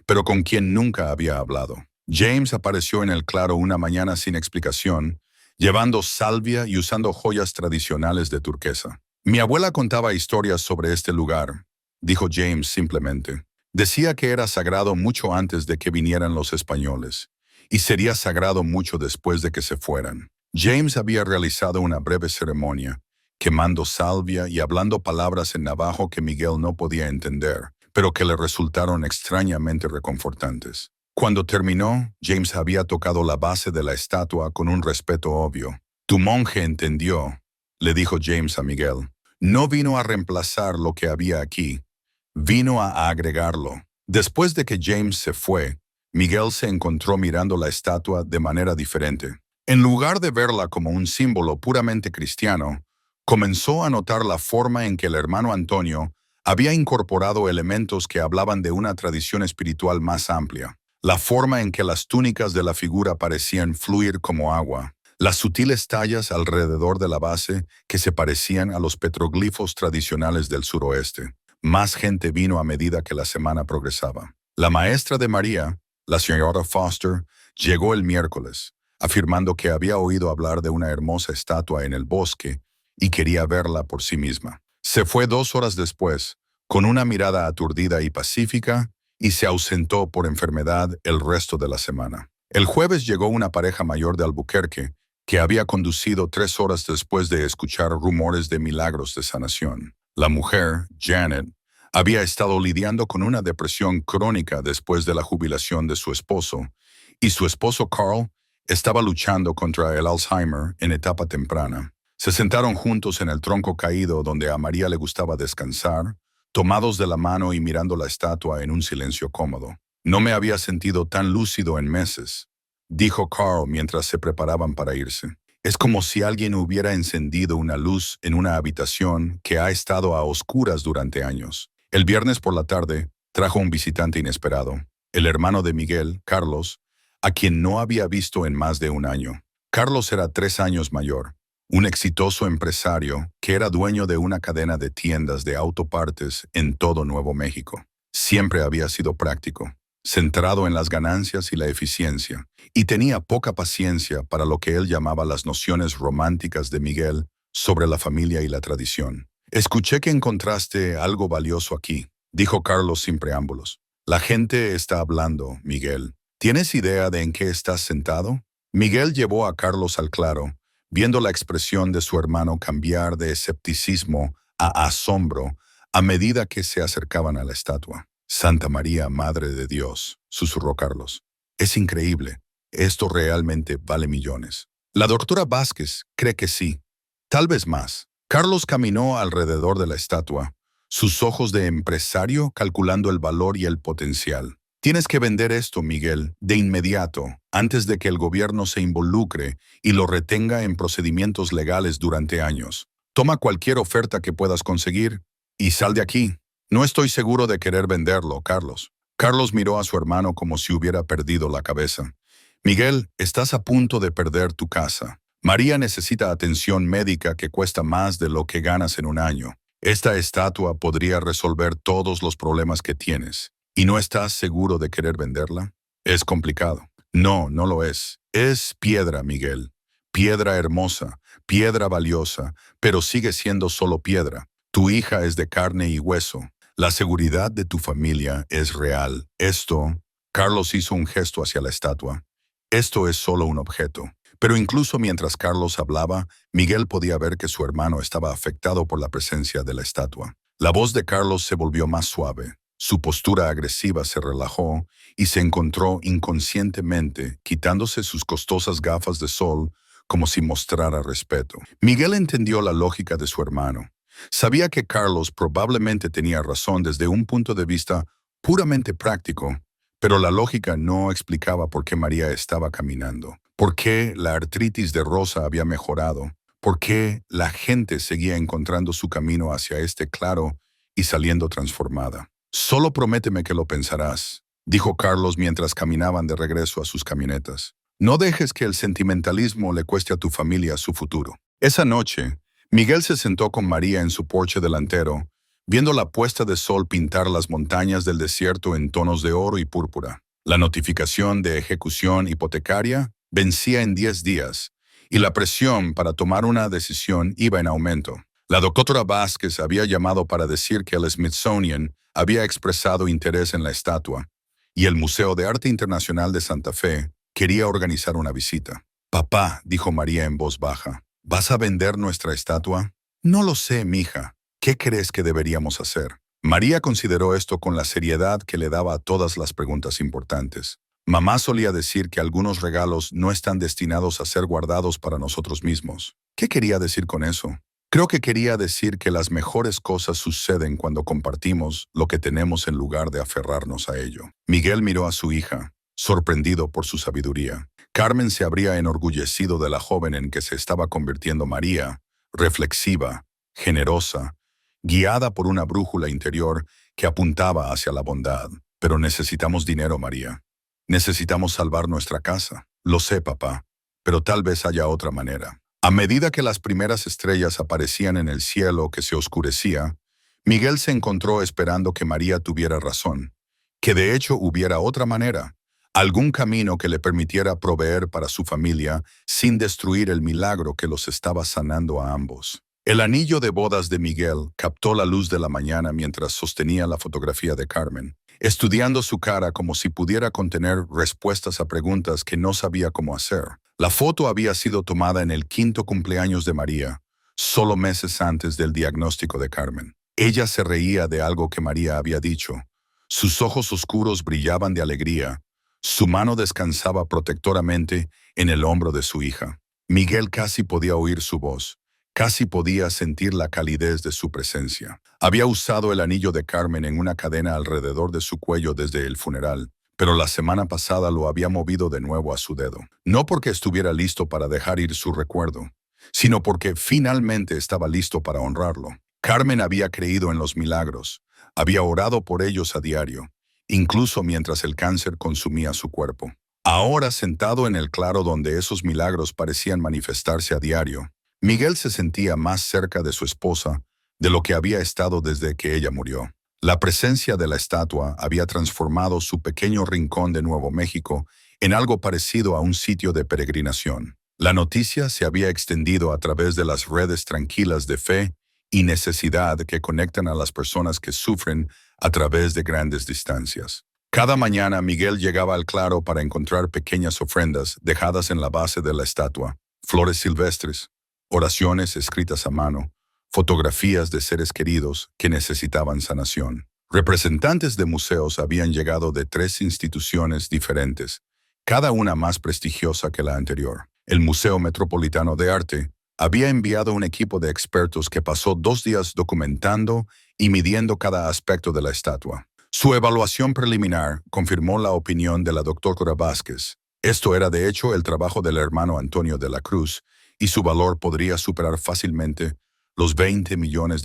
pero con quien nunca había hablado. James apareció en el claro una mañana sin explicación, llevando salvia y usando joyas tradicionales de turquesa. Mi abuela contaba historias sobre este lugar, dijo James simplemente. Decía que era sagrado mucho antes de que vinieran los españoles, y sería sagrado mucho después de que se fueran. James había realizado una breve ceremonia, quemando salvia y hablando palabras en navajo que Miguel no podía entender, pero que le resultaron extrañamente reconfortantes. Cuando terminó, James había tocado la base de la estatua con un respeto obvio. Tu monje entendió, le dijo James a Miguel. No vino a reemplazar lo que había aquí, vino a agregarlo. Después de que James se fue, Miguel se encontró mirando la estatua de manera diferente. En lugar de verla como un símbolo puramente cristiano, comenzó a notar la forma en que el hermano Antonio había incorporado elementos que hablaban de una tradición espiritual más amplia. La forma en que las túnicas de la figura parecían fluir como agua. Las sutiles tallas alrededor de la base que se parecían a los petroglifos tradicionales del suroeste. Más gente vino a medida que la semana progresaba. La maestra de María, la señora Foster, llegó el miércoles, afirmando que había oído hablar de una hermosa estatua en el bosque y quería verla por sí misma. Se fue 2 horas después, con una mirada aturdida y pacífica, y se ausentó por enfermedad el resto de la semana. El jueves llegó una pareja mayor de Albuquerque, que había conducido 3 horas después de escuchar rumores de milagros de sanación. La mujer, Janet, había estado lidiando con una depresión crónica después de la jubilación de su esposo, y su esposo Carl estaba luchando contra el Alzheimer en etapa temprana. Se sentaron juntos en el tronco caído donde a María le gustaba descansar, tomados de la mano y mirando la estatua en un silencio cómodo. No me había sentido tan lúcido en meses, dijo Carl mientras se preparaban para irse. Es como si alguien hubiera encendido una luz en una habitación que ha estado a oscuras durante años. El viernes por la tarde trajo un visitante inesperado, el hermano de Miguel, Carlos, a quien no había visto en más de un año. Carlos era 3 años mayor, un exitoso empresario que era dueño de una cadena de tiendas de autopartes en todo Nuevo México. Siempre había sido práctico, centrado en las ganancias y la eficiencia, y tenía poca paciencia para lo que él llamaba las nociones románticas de Miguel sobre la familia y la tradición. Escuché que encontraste algo valioso aquí, dijo Carlos sin preámbulos. La gente está hablando, Miguel. ¿Tienes idea de en qué estás sentado? Miguel llevó a Carlos al claro, viendo la expresión de su hermano cambiar de escepticismo a asombro a medida que se acercaban a la estatua. Santa María, Madre de Dios, susurró Carlos. Es increíble. Esto realmente vale millones. La doctora Vázquez cree que sí, tal vez más. Carlos caminó alrededor de la estatua, sus ojos de empresario calculando el valor y el potencial. Tienes que vender esto, Miguel, de inmediato, antes de que el gobierno se involucre y lo retenga en procedimientos legales durante años. Toma cualquier oferta que puedas conseguir y sal de aquí. No estoy seguro de querer venderlo, Carlos. Carlos miró a su hermano como si hubiera perdido la cabeza. Miguel, estás a punto de perder tu casa. María necesita atención médica que cuesta más de lo que ganas en un año. Esta estatua podría resolver todos los problemas que tienes. ¿Y no estás seguro de querer venderla? Es complicado. No, no lo es. Es piedra, Miguel. Piedra hermosa, piedra valiosa, pero sigue siendo solo piedra. Tu hija es de carne y hueso. La seguridad de tu familia es real. Esto, Carlos hizo un gesto hacia la estatua. Esto es solo un objeto. Pero incluso mientras Carlos hablaba, Miguel podía ver que su hermano estaba afectado por la presencia de la estatua. La voz de Carlos se volvió más suave. Su postura agresiva se relajó y se encontró inconscientemente quitándose sus costosas gafas de sol como si mostrara respeto. Miguel entendió la lógica de su hermano. Sabía que Carlos probablemente tenía razón desde un punto de vista puramente práctico, pero la lógica no explicaba por qué María estaba caminando, por qué la artritis de Rosa había mejorado, por qué la gente seguía encontrando su camino hacia este claro y saliendo transformada. «Solo prométeme que lo pensarás», dijo Carlos mientras caminaban de regreso a sus camionetas. «No dejes que el sentimentalismo le cueste a tu familia su futuro». Esa noche, Miguel se sentó con María en su porche delantero, viendo la puesta de sol pintar las montañas del desierto en tonos de oro y púrpura. La notificación de ejecución hipotecaria vencía en 10 días, y la presión para tomar una decisión iba en aumento. La doctora Vázquez había llamado para decir que el Smithsonian había expresado interés en la estatua, y el Museo de Arte Internacional de Santa Fe quería organizar una visita. «Papá», dijo María en voz baja, «¿vas a vender nuestra estatua?» «No lo sé, mija. ¿Qué crees que deberíamos hacer?» María consideró esto con la seriedad que le daba a todas las preguntas importantes. Mamá solía decir que algunos regalos no están destinados a ser guardados para nosotros mismos. ¿Qué quería decir con eso? Creo que quería decir que las mejores cosas suceden cuando compartimos lo que tenemos en lugar de aferrarnos a ello. Miguel miró a su hija, sorprendido por su sabiduría. Carmen se habría enorgullecido de la joven en que se estaba convirtiendo María, reflexiva, generosa, guiada por una brújula interior que apuntaba hacia la bondad. «Pero necesitamos dinero, María. Necesitamos salvar nuestra casa». «Lo sé, papá, pero tal vez haya otra manera». A medida que las primeras estrellas aparecían en el cielo que se oscurecía, Miguel se encontró esperando que María tuviera razón, que de hecho hubiera otra manera, algún camino que le permitiera proveer para su familia sin destruir el milagro que los estaba sanando a ambos. El anillo de bodas de Miguel captó la luz de la mañana mientras sostenía la fotografía de Carmen, estudiando su cara como si pudiera contener respuestas a preguntas que no sabía cómo hacer. La foto había sido tomada en el 5º cumpleaños de María, solo meses antes del diagnóstico de Carmen. Ella se reía de algo que María había dicho. Sus ojos oscuros brillaban de alegría. Su mano descansaba protectoramente en el hombro de su hija. Miguel casi podía oír su voz. Casi podía sentir la calidez de su presencia. Había usado el anillo de Carmen en una cadena alrededor de su cuello desde el funeral, pero la semana pasada lo había movido de nuevo a su dedo. No porque estuviera listo para dejar ir su recuerdo, sino porque finalmente estaba listo para honrarlo. Carmen había creído en los milagros, había orado por ellos a diario, incluso mientras el cáncer consumía su cuerpo. Ahora, sentado en el claro donde esos milagros parecían manifestarse a diario, Miguel se sentía más cerca de su esposa de lo que había estado desde que ella murió. La presencia de la estatua había transformado su pequeño rincón de Nuevo México en algo parecido a un sitio de peregrinación. La noticia se había extendido a través de las redes tranquilas de fe y necesidad que conectan a las personas que sufren a través de grandes distancias. Cada mañana Miguel llegaba al claro para encontrar pequeñas ofrendas dejadas en la base de la estatua, flores silvestres, oraciones escritas a mano, fotografías de seres queridos que necesitaban sanación. Representantes de museos habían llegado de 3 instituciones diferentes, cada una más prestigiosa que la anterior. El Museo Metropolitano de Arte había enviado un equipo de expertos que pasó 2 días documentando y midiendo cada aspecto de la estatua. Su evaluación preliminar confirmó la opinión de la doctora Vázquez. Esto era de hecho el trabajo del hermano Antonio de la Cruz, y su valor podría superar fácilmente los $20 millones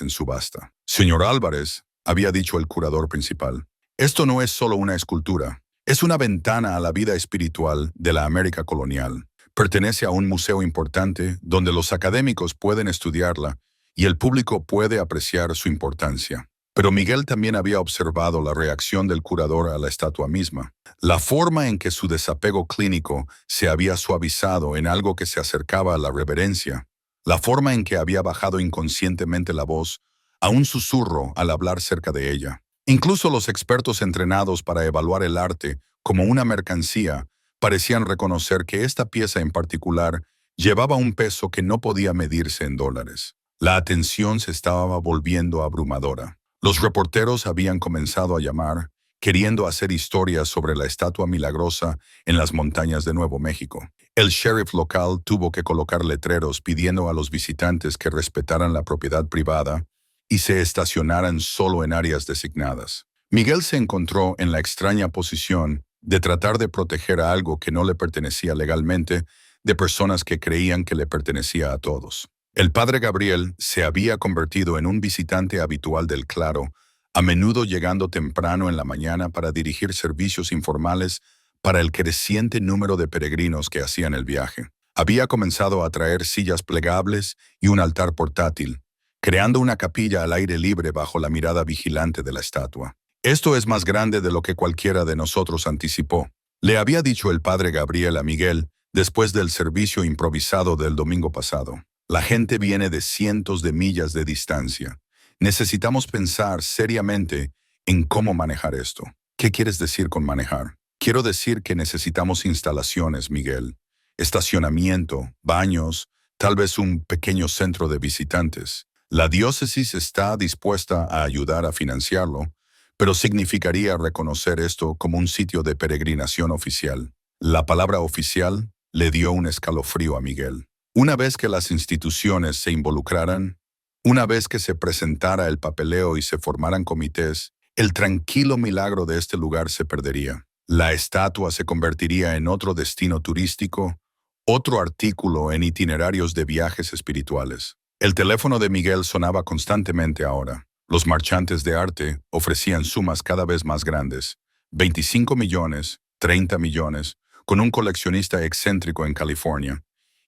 en subasta. «Señor Álvarez», había dicho el curador principal, «esto no es solo una escultura, es una ventana a la vida espiritual de la América colonial. Pertenece a un museo importante donde los académicos pueden estudiarla y el público puede apreciar su importancia». Pero Miguel también había observado la reacción del curador a la estatua misma. La forma en que su desapego clínico se había suavizado en algo que se acercaba a la reverencia. La forma en que había bajado inconscientemente la voz a un susurro al hablar cerca de ella. Incluso los expertos entrenados para evaluar el arte como una mercancía parecían reconocer que esta pieza en particular llevaba un peso que no podía medirse en dólares. La atención se estaba volviendo abrumadora. Los reporteros habían comenzado a llamar, queriendo hacer historias sobre la estatua milagrosa en las montañas de Nuevo México. El sheriff local tuvo que colocar letreros pidiendo a los visitantes que respetaran la propiedad privada y se estacionaran solo en áreas designadas. Miguel se encontró en la extraña posición de tratar de proteger a algo que no le pertenecía legalmente de personas que creían que le pertenecía a todos. El padre Gabriel se había convertido en un visitante habitual del claro, a menudo llegando temprano en la mañana para dirigir servicios informales para el creciente número de peregrinos que hacían el viaje. Había comenzado a traer sillas plegables y un altar portátil, creando una capilla al aire libre bajo la mirada vigilante de la estatua. Esto es más grande de lo que cualquiera de nosotros anticipó, le había dicho el padre Gabriel a Miguel después del servicio improvisado del domingo pasado. La gente viene de cientos de millas de distancia. Necesitamos pensar seriamente en cómo manejar esto. ¿Qué quieres decir con manejar? Quiero decir que necesitamos instalaciones, Miguel. Estacionamiento, baños, tal vez un pequeño centro de visitantes. La diócesis está dispuesta a ayudar a financiarlo, pero significaría reconocer esto como un sitio de peregrinación oficial. La palabra oficial le dio un escalofrío a Miguel. Una vez que las instituciones se involucraran, una vez que se presentara el papeleo y se formaran comités, el tranquilo milagro de este lugar se perdería. La estatua se convertiría en otro destino turístico, otro artículo en itinerarios de viajes espirituales. El teléfono de Miguel sonaba constantemente ahora. Los marchantes de arte ofrecían sumas cada vez más grandes, 25 millones, 30 millones, con un coleccionista excéntrico en California,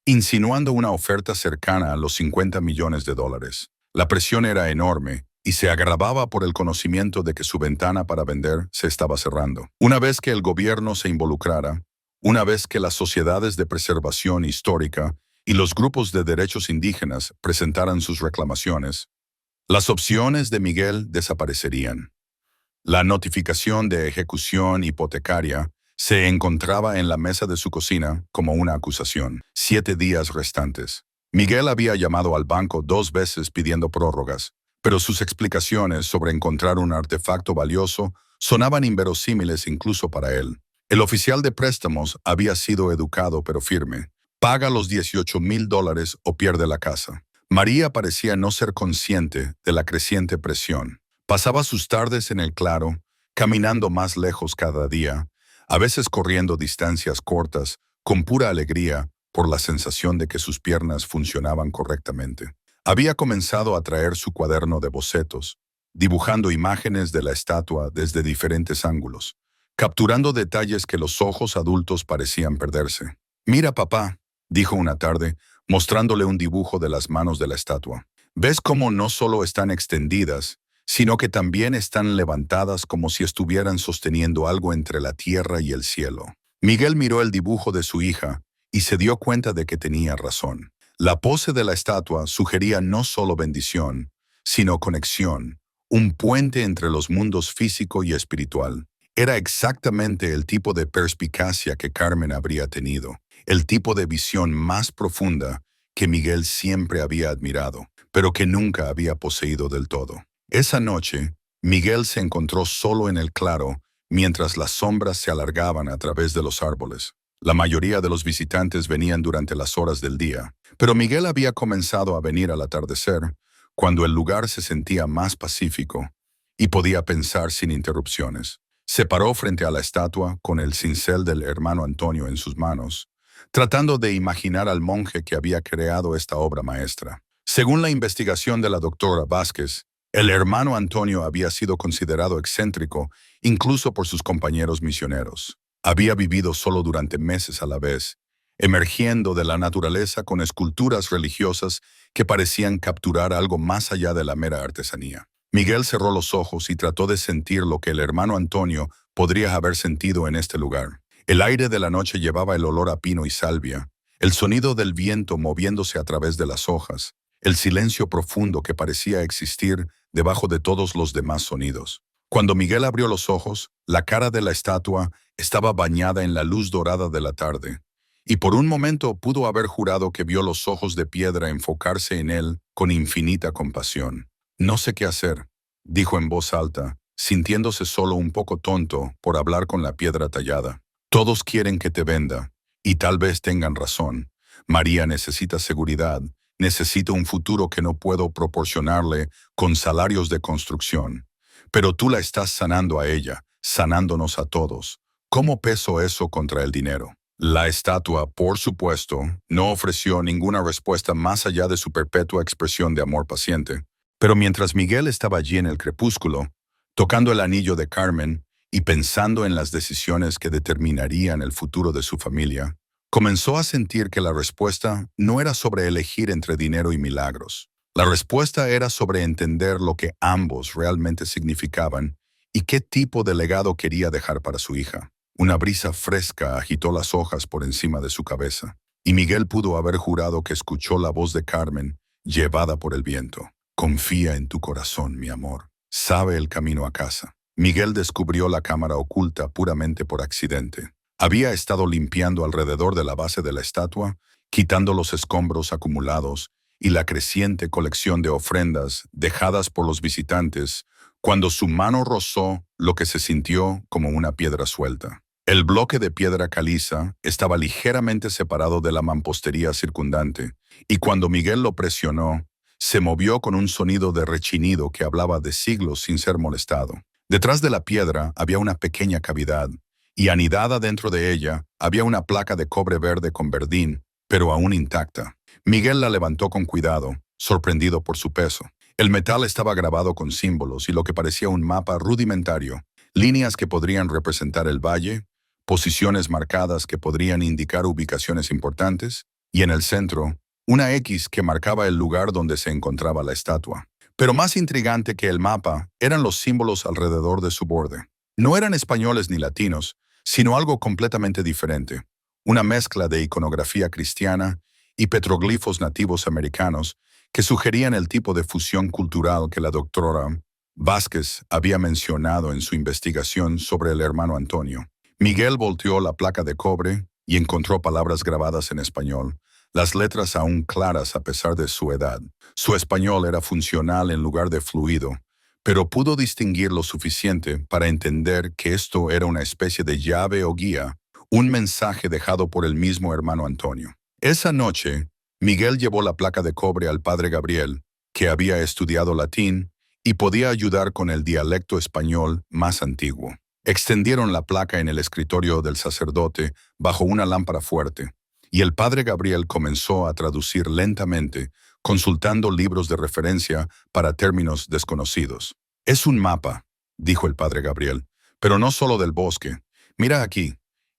insinuando una oferta cercana a los 50 millones de dólares. La presión era enorme y se agravaba por el conocimiento de que su ventana para vender se estaba cerrando. Una vez que el gobierno se involucrara, una vez que las sociedades de preservación histórica y los grupos de derechos indígenas presentaran sus reclamaciones, las opciones de Miguel desaparecerían. La notificación de ejecución hipotecaria se encontraba en la mesa de su cocina como una acusación. 7 días restantes. Miguel había llamado al banco 2 veces pidiendo prórrogas, pero sus explicaciones sobre encontrar un artefacto valioso sonaban inverosímiles incluso para él. El oficial de préstamos había sido educado pero firme. Paga los $18,000 o pierde la casa. María parecía no ser consciente de la creciente presión. Pasaba sus tardes en el claro, caminando más lejos cada día, a veces corriendo distancias cortas, con pura alegría por la sensación de que sus piernas funcionaban correctamente. Había comenzado a traer su cuaderno de bocetos, dibujando imágenes de la estatua desde diferentes ángulos, capturando detalles que los ojos adultos parecían perderse. «Mira, papá», dijo una tarde, mostrándole un dibujo de las manos de la estatua. «¿Ves cómo no solo están extendidas, sino que también están levantadas como si estuvieran sosteniendo algo entre la tierra y el cielo?» Miguel miró el dibujo de su hija y se dio cuenta de que tenía razón. La pose de la estatua sugería no solo bendición, sino conexión, un puente entre los mundos físico y espiritual. Era exactamente el tipo de perspicacia que Carmen habría tenido, el tipo de visión más profunda que Miguel siempre había admirado, pero que nunca había poseído del todo. Esa noche, Miguel se encontró solo en el claro mientras las sombras se alargaban a través de los árboles. La mayoría de los visitantes venían durante las horas del día, pero Miguel había comenzado a venir al atardecer, cuando el lugar se sentía más pacífico y podía pensar sin interrupciones. Se paró frente a la estatua con el cincel del hermano Antonio en sus manos, tratando de imaginar al monje que había creado esta obra maestra. Según la investigación de la doctora Vázquez, el hermano Antonio había sido considerado excéntrico incluso por sus compañeros misioneros. Había vivido solo durante meses a la vez, emergiendo de la naturaleza con esculturas religiosas que parecían capturar algo más allá de la mera artesanía. Miguel cerró los ojos y trató de sentir lo que el hermano Antonio podría haber sentido en este lugar. El aire de la noche llevaba el olor a pino y salvia, el sonido del viento moviéndose a través de las hojas, el silencio profundo que parecía existir debajo de todos los demás sonidos. Cuando Miguel abrió los ojos, la cara de la estatua estaba bañada en la luz dorada de la tarde, y por un momento pudo haber jurado que vio los ojos de piedra enfocarse en él con infinita compasión. «No sé qué hacer», dijo en voz alta, sintiéndose solo un poco tonto por hablar con la piedra tallada. «Todos quieren que te venda, y tal vez tengan razón. María necesita seguridad, necesita un futuro que no puedo proporcionarle con salarios de construcción. Pero tú la estás sanando a ella, sanándonos a todos. ¿Cómo peso eso contra el dinero?» La estatua, por supuesto, no ofreció ninguna respuesta más allá de su perpetua expresión de amor paciente. Pero mientras Miguel estaba allí en el crepúsculo, tocando el anillo de Carmen y pensando en las decisiones que determinarían el futuro de su familia, comenzó a sentir que la respuesta no era sobre elegir entre dinero y milagros. La respuesta era sobre entender lo que ambos realmente significaban y qué tipo de legado quería dejar para su hija. Una brisa fresca agitó las hojas por encima de su cabeza, y Miguel pudo haber jurado que escuchó la voz de Carmen, llevada por el viento. Confía en tu corazón, mi amor. Sabe el camino a casa. Miguel descubrió la cámara oculta puramente por accidente. Había estado limpiando alrededor de la base de la estatua, quitando los escombros acumulados y la creciente colección de ofrendas dejadas por los visitantes, cuando su mano rozó lo que se sintió como una piedra suelta. El bloque de piedra caliza estaba ligeramente separado de la mampostería circundante, y cuando Miguel lo presionó, se movió con un sonido de rechinido que hablaba de siglos sin ser molestado. Detrás de la piedra había una pequeña cavidad, y anidada dentro de ella había una placa de cobre verde con verdín, pero aún intacta. Miguel la levantó con cuidado, sorprendido por su peso. El metal estaba grabado con símbolos y lo que parecía un mapa rudimentario, líneas que podrían representar el valle, posiciones marcadas que podrían indicar ubicaciones importantes, y en el centro, una X que marcaba el lugar donde se encontraba la estatua. Pero más intrigante que el mapa eran los símbolos alrededor de su borde. No eran españoles ni latinos, sino algo completamente diferente. Una mezcla de iconografía cristiana y petroglifos nativos americanos que sugerían el tipo de fusión cultural que la doctora Vázquez había mencionado en su investigación sobre el hermano Antonio. Miguel volteó la placa de cobre y encontró palabras grabadas en español, las letras aún claras a pesar de su edad. Su español era funcional en lugar de fluido, pero pudo distinguir lo suficiente para entender que esto era una especie de llave o guía, un mensaje dejado por el mismo hermano Antonio. Esa noche, Miguel llevó la placa de cobre al padre Gabriel, que había estudiado latín y podía ayudar con el dialecto español más antiguo. Extendieron la placa en el escritorio del sacerdote bajo una lámpara fuerte, y el padre Gabriel comenzó a traducir lentamente, consultando libros de referencia para términos desconocidos. «Es un mapa», dijo el padre Gabriel, «pero no solo del bosque. Mira aquí.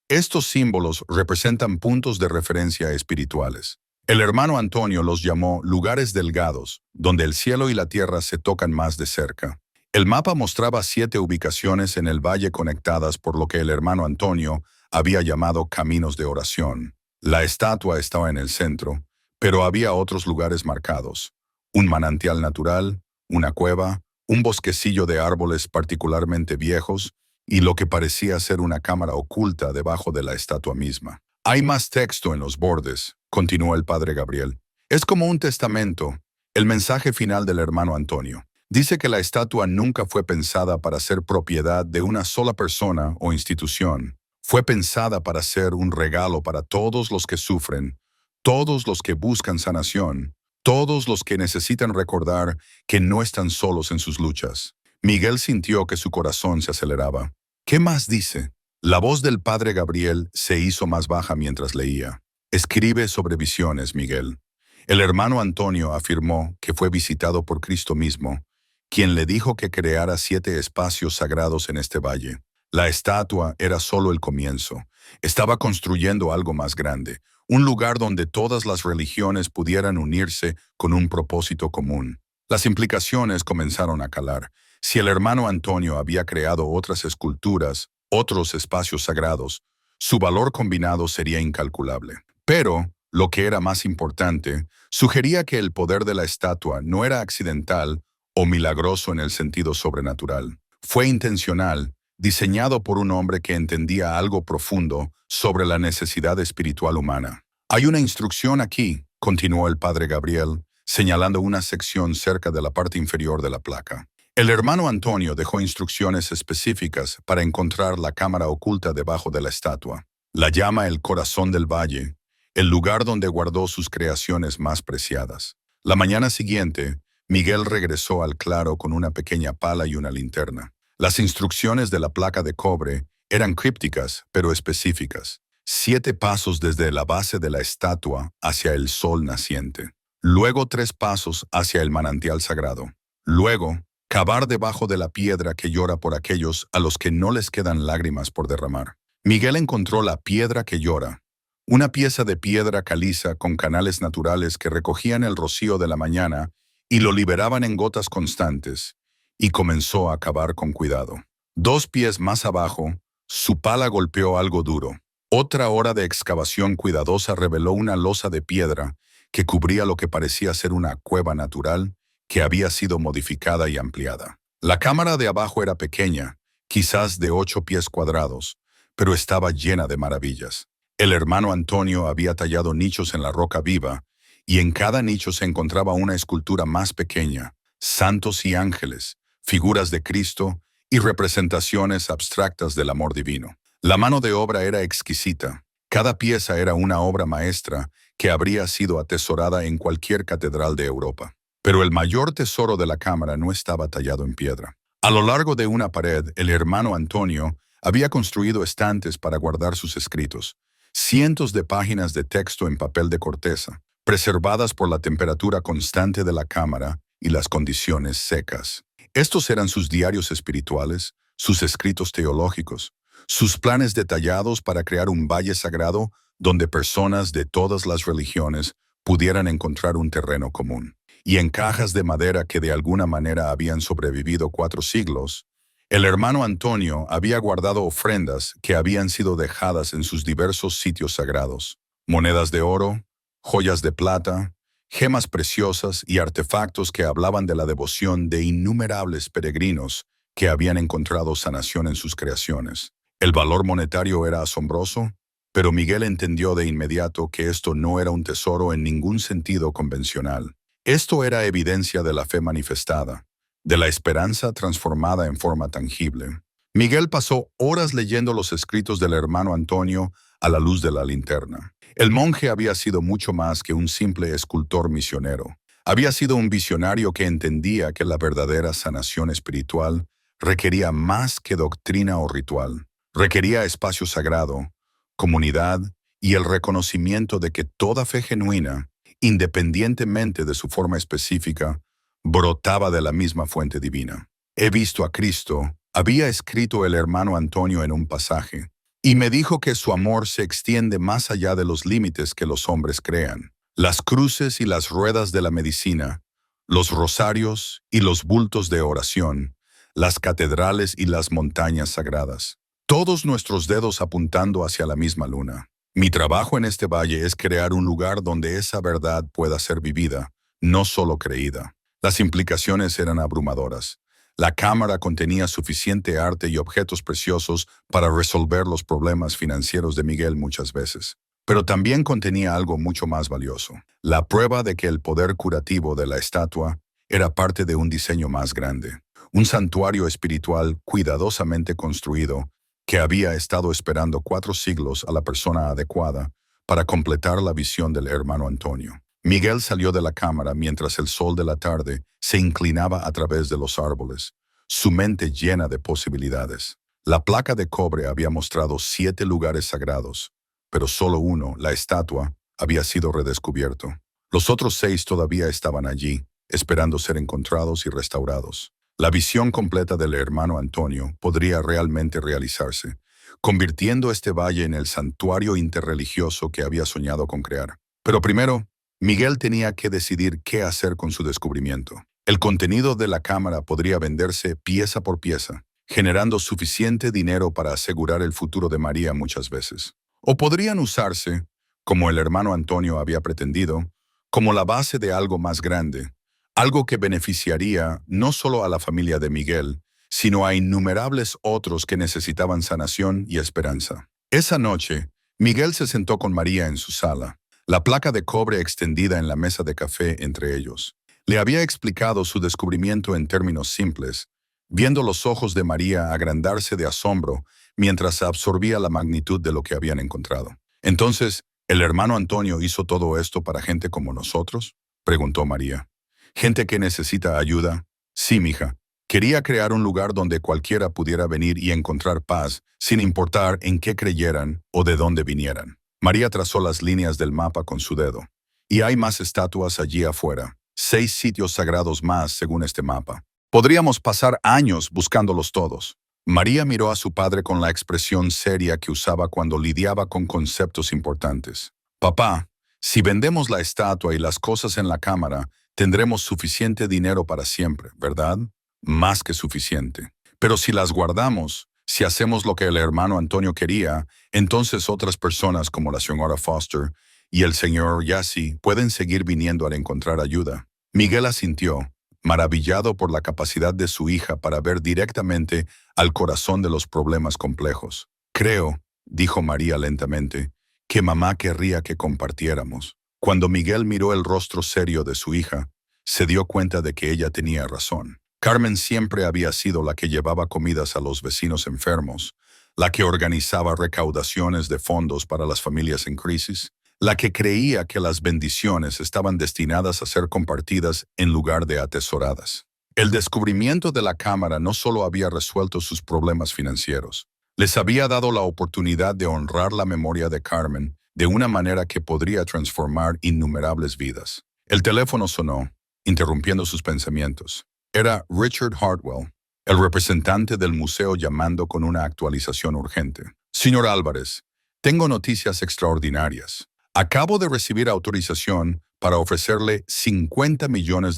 Estos símbolos representan puntos de referencia espirituales. El hermano Antonio los llamó lugares delgados, donde el cielo y la tierra se tocan más de cerca. El mapa mostraba 7 ubicaciones en el valle conectadas por lo que el hermano Antonio había llamado caminos de oración. La estatua estaba en el centro, pero había otros lugares marcados. Un manantial natural, una cueva, un bosquecillo de árboles particularmente viejos y lo que parecía ser una cámara oculta debajo de la estatua misma. «Hay más texto en los bordes», continuó el padre Gabriel. «Es como un testamento, el mensaje final del hermano Antonio. Dice que la estatua nunca fue pensada para ser propiedad de una sola persona o institución. Fue pensada para ser un regalo para todos los que sufren, todos los que buscan sanación, todos los que necesitan recordar que no están solos en sus luchas». Miguel sintió que su corazón se aceleraba. «¿Qué más dice?» La voz del padre Gabriel se hizo más baja mientras leía. «Escribe sobre visiones, Miguel. El hermano Antonio afirmó que fue visitado por Cristo mismo, quien le dijo que creara 7 espacios sagrados en este valle. La estatua era solo el comienzo. Estaba construyendo algo más grande, un lugar donde todas las religiones pudieran unirse con un propósito común. Las implicaciones comenzaron a calar. Si el hermano Antonio había creado otras esculturas, otros espacios sagrados, su valor combinado sería incalculable. Pero, lo que era más importante, sugería que el poder de la estatua no era accidental o milagroso en el sentido sobrenatural. Fue intencional, diseñado por un hombre que entendía algo profundo sobre la necesidad espiritual humana. «Hay una instrucción aquí», continuó el padre Gabriel, señalando una sección cerca de la parte inferior de la placa. El hermano Antonio dejó instrucciones específicas para encontrar la cámara oculta debajo de la estatua. La llama el corazón del valle, el lugar donde guardó sus creaciones más preciadas. La mañana siguiente, Miguel regresó al claro con una pequeña pala y una linterna. Las instrucciones de la placa de cobre eran crípticas, pero específicas. 7 pasos desde la base de la estatua hacia el sol naciente. Luego 3 pasos hacia el manantial sagrado. Luego, cavar debajo de la piedra que llora por aquellos a los que no les quedan lágrimas por derramar. Miguel encontró la piedra que llora, una pieza de piedra caliza con canales naturales que recogían el rocío de la mañana y lo liberaban en gotas constantes, y comenzó a cavar con cuidado. 2 pies más abajo, su pala golpeó algo duro. Otra hora de excavación cuidadosa reveló una losa de piedra que cubría lo que parecía ser una cueva natural que había sido modificada y ampliada. La cámara de abajo era pequeña, quizás de 8 pies cuadrados, pero estaba llena de maravillas. El hermano Antonio había tallado nichos en la roca viva, y en cada nicho se encontraba una escultura más pequeña, santos y ángeles, figuras de Cristo y representaciones abstractas del amor divino. La mano de obra era exquisita. Cada pieza era una obra maestra que habría sido atesorada en cualquier catedral de Europa. Pero el mayor tesoro de la cámara no estaba tallado en piedra. A lo largo de una pared, el hermano Antonio había construido estantes para guardar sus escritos, cientos de páginas de texto en papel de corteza, preservadas por la temperatura constante de la cámara y las condiciones secas. Estos eran sus diarios espirituales, sus escritos teológicos, sus planes detallados para crear un valle sagrado donde personas de todas las religiones pudieran encontrar un terreno común. Y en cajas de madera que de alguna manera habían sobrevivido 4 siglos, el hermano Antonio había guardado ofrendas que habían sido dejadas en sus diversos sitios sagrados, monedas de oro, joyas de plata, gemas preciosas y artefactos que hablaban de la devoción de innumerables peregrinos que habían encontrado sanación en sus creaciones. El valor monetario era asombroso, pero Miguel entendió de inmediato que esto no era un tesoro en ningún sentido convencional. Esto era evidencia de la fe manifestada, de la esperanza transformada en forma tangible. Miguel pasó horas leyendo los escritos del hermano Antonio a la luz de la linterna. El monje había sido mucho más que un simple escultor misionero. Había sido un visionario que entendía que la verdadera sanación espiritual requería más que doctrina o ritual. Requería espacio sagrado, comunidad y el reconocimiento de que toda fe genuina, independientemente de su forma específica, brotaba de la misma fuente divina. He visto a Cristo, había escrito el hermano Antonio en un pasaje, y me dijo que su amor se extiende más allá de los límites que los hombres crean. Las cruces y las ruedas de la medicina, los rosarios y los bultos de oración, las catedrales y las montañas sagradas. Todos nuestros dedos apuntando hacia la misma luna. Mi trabajo en este valle es crear un lugar donde esa verdad pueda ser vivida, no solo creída. Las implicaciones eran abrumadoras. La cámara contenía suficiente arte y objetos preciosos para resolver los problemas financieros de Miguel muchas veces. Pero también contenía algo mucho más valioso. La prueba de que el poder curativo de la estatua era parte de un diseño más grande. Un santuario espiritual cuidadosamente construido que había estado esperando 4 siglos a la persona adecuada para completar la visión del hermano Antonio. Miguel salió de la cámara mientras el sol de la tarde se inclinaba a través de los árboles, su mente llena de posibilidades. La placa de cobre había mostrado 7 lugares sagrados, pero solo uno, la estatua, había sido redescubierto. Los otros 6 todavía estaban allí, esperando ser encontrados y restaurados. La visión completa del hermano Antonio podría realmente realizarse, convirtiendo este valle en el santuario interreligioso que había soñado con crear. Pero primero, Miguel tenía que decidir qué hacer con su descubrimiento. El contenido de la cámara podría venderse pieza por pieza, generando suficiente dinero para asegurar el futuro de María muchas veces. O podrían usarse, como el hermano Antonio había pretendido, como la base de algo más grande, algo que beneficiaría no solo a la familia de Miguel, sino a innumerables otros que necesitaban sanación y esperanza. Esa noche, Miguel se sentó con María en su sala, la placa de cobre extendida en la mesa de café entre ellos. Le había explicado su descubrimiento en términos simples, viendo los ojos de María agrandarse de asombro mientras absorbía la magnitud de lo que habían encontrado. Entonces, ¿el hermano Antonio hizo todo esto para gente como nosotros?, preguntó María. ¿Gente que necesita ayuda? Sí, mija. Quería crear un lugar donde cualquiera pudiera venir y encontrar paz, sin importar en qué creyeran o de dónde vinieran. María trazó las líneas del mapa con su dedo. Y hay más estatuas allí afuera. 6 sitios sagrados más según este mapa. Podríamos pasar años buscándolos todos. María miró a su padre con la expresión seria que usaba cuando lidiaba con conceptos importantes. Papá, si vendemos la estatua y las cosas en la cámara, tendremos suficiente dinero para siempre, ¿verdad? Más que suficiente. Pero si las guardamos, si hacemos lo que el hermano Antonio quería, entonces otras personas como la señora Foster y el señor Yassi pueden seguir viniendo al encontrar ayuda. Miguel asintió, maravillado por la capacidad de su hija para ver directamente al corazón de los problemas complejos. Creo, dijo María lentamente, que mamá querría que compartiéramos. Cuando Miguel miró el rostro serio de su hija, se dio cuenta de que ella tenía razón. Carmen siempre había sido la que llevaba comidas a los vecinos enfermos, la que organizaba recaudaciones de fondos para las familias en crisis, la que creía que las bendiciones estaban destinadas a ser compartidas en lugar de atesoradas. El descubrimiento de la cámara no solo había resuelto sus problemas financieros, les había dado la oportunidad de honrar la memoria de Carmen de una manera que podría transformar innumerables vidas. El teléfono sonó, interrumpiendo sus pensamientos. Era Richard Hartwell, el representante del museo llamando con una actualización urgente. Señor Álvarez, tengo noticias extraordinarias. Acabo de recibir autorización para ofrecerle $50 millones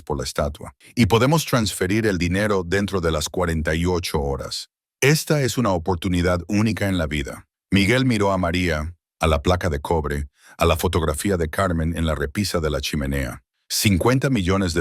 por la estatua, y podemos transferir el dinero dentro de las 48 horas. Esta es una oportunidad única en la vida. Miguel miró a María, a la placa de cobre, a la fotografía de Carmen en la repisa de la chimenea. $50 millones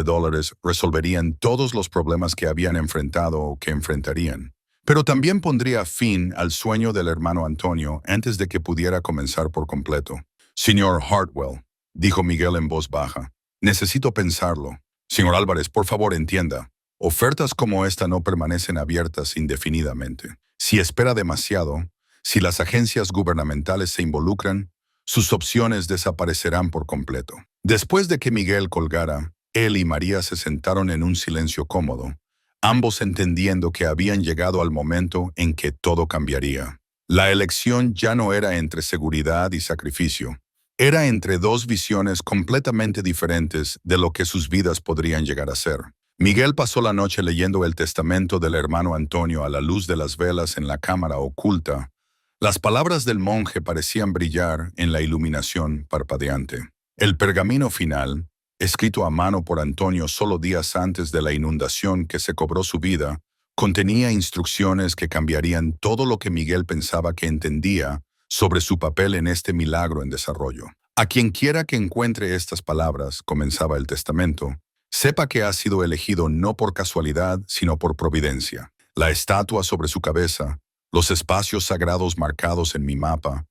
resolverían todos los problemas que habían enfrentado o que enfrentarían. Pero también pondría fin al sueño del hermano Antonio antes de que pudiera comenzar por completo. Señor Hartwell, dijo Miguel en voz baja, necesito pensarlo. Señor Álvarez, por favor entienda. Ofertas como esta no permanecen abiertas indefinidamente. Si espera demasiado, si las agencias gubernamentales se involucran, sus opciones desaparecerán por completo. Después de que Miguel colgara, él y María se sentaron en un silencio cómodo, ambos entendiendo que habían llegado al momento en que todo cambiaría. La elección ya no era entre seguridad y sacrificio, era entre dos visiones completamente diferentes de lo que sus vidas podrían llegar a ser. Miguel pasó la noche leyendo el testamento del hermano Antonio a la luz de las velas en la cámara oculta. Las palabras del monje parecían brillar en la iluminación parpadeante. El pergamino final, escrito a mano por Antonio solo días antes de la inundación que se cobró su vida, contenía instrucciones que cambiarían todo lo que Miguel pensaba que entendía sobre su papel en este milagro en desarrollo. A quien quiera que encuentre estas palabras, comenzaba el testamento, sepa que ha sido elegido no por casualidad, sino por providencia. La estatua sobre su cabeza, los espacios sagrados marcados en mi mapa,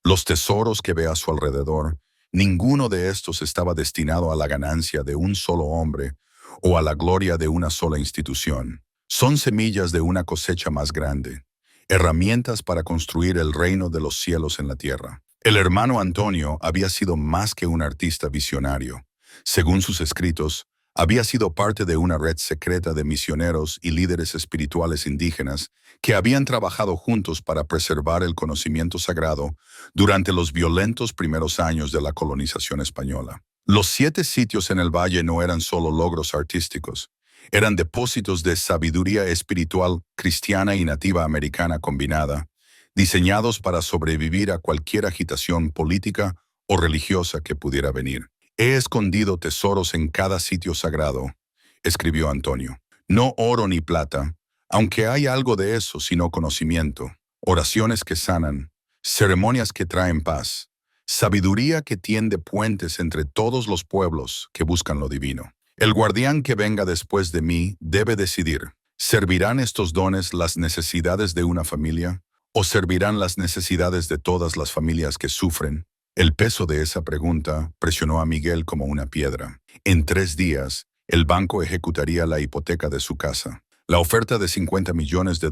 los tesoros que ve a su alrededor, ninguno de estos estaba destinado a la ganancia de un solo hombre o a la gloria de una sola institución. Son semillas de una cosecha más grande, herramientas para construir el reino de los cielos en la tierra. El hermano Antonio había sido más que un artista visionario. Según sus escritos, había sido parte de una red secreta de misioneros y líderes espirituales indígenas que habían trabajado juntos para preservar el conocimiento sagrado durante los violentos primeros años de la colonización española. Los 7 sitios en el valle no eran solo logros artísticos, eran depósitos de sabiduría espiritual cristiana y nativa americana combinada, diseñados para sobrevivir a cualquier agitación política o religiosa que pudiera venir. He escondido tesoros en cada sitio sagrado, escribió Antonio. No oro ni plata, aunque hay algo de eso sino conocimiento, oraciones que sanan, ceremonias que traen paz, sabiduría que tiende puentes entre todos los pueblos que buscan lo divino. El guardián que venga después de mí debe decidir, ¿servirán estos dones las necesidades de una familia o servirán las necesidades de todas las familias que sufren? El peso de esa pregunta presionó a Miguel como una piedra. En 3 días, el banco ejecutaría la hipoteca de su casa. La oferta de $50 millones de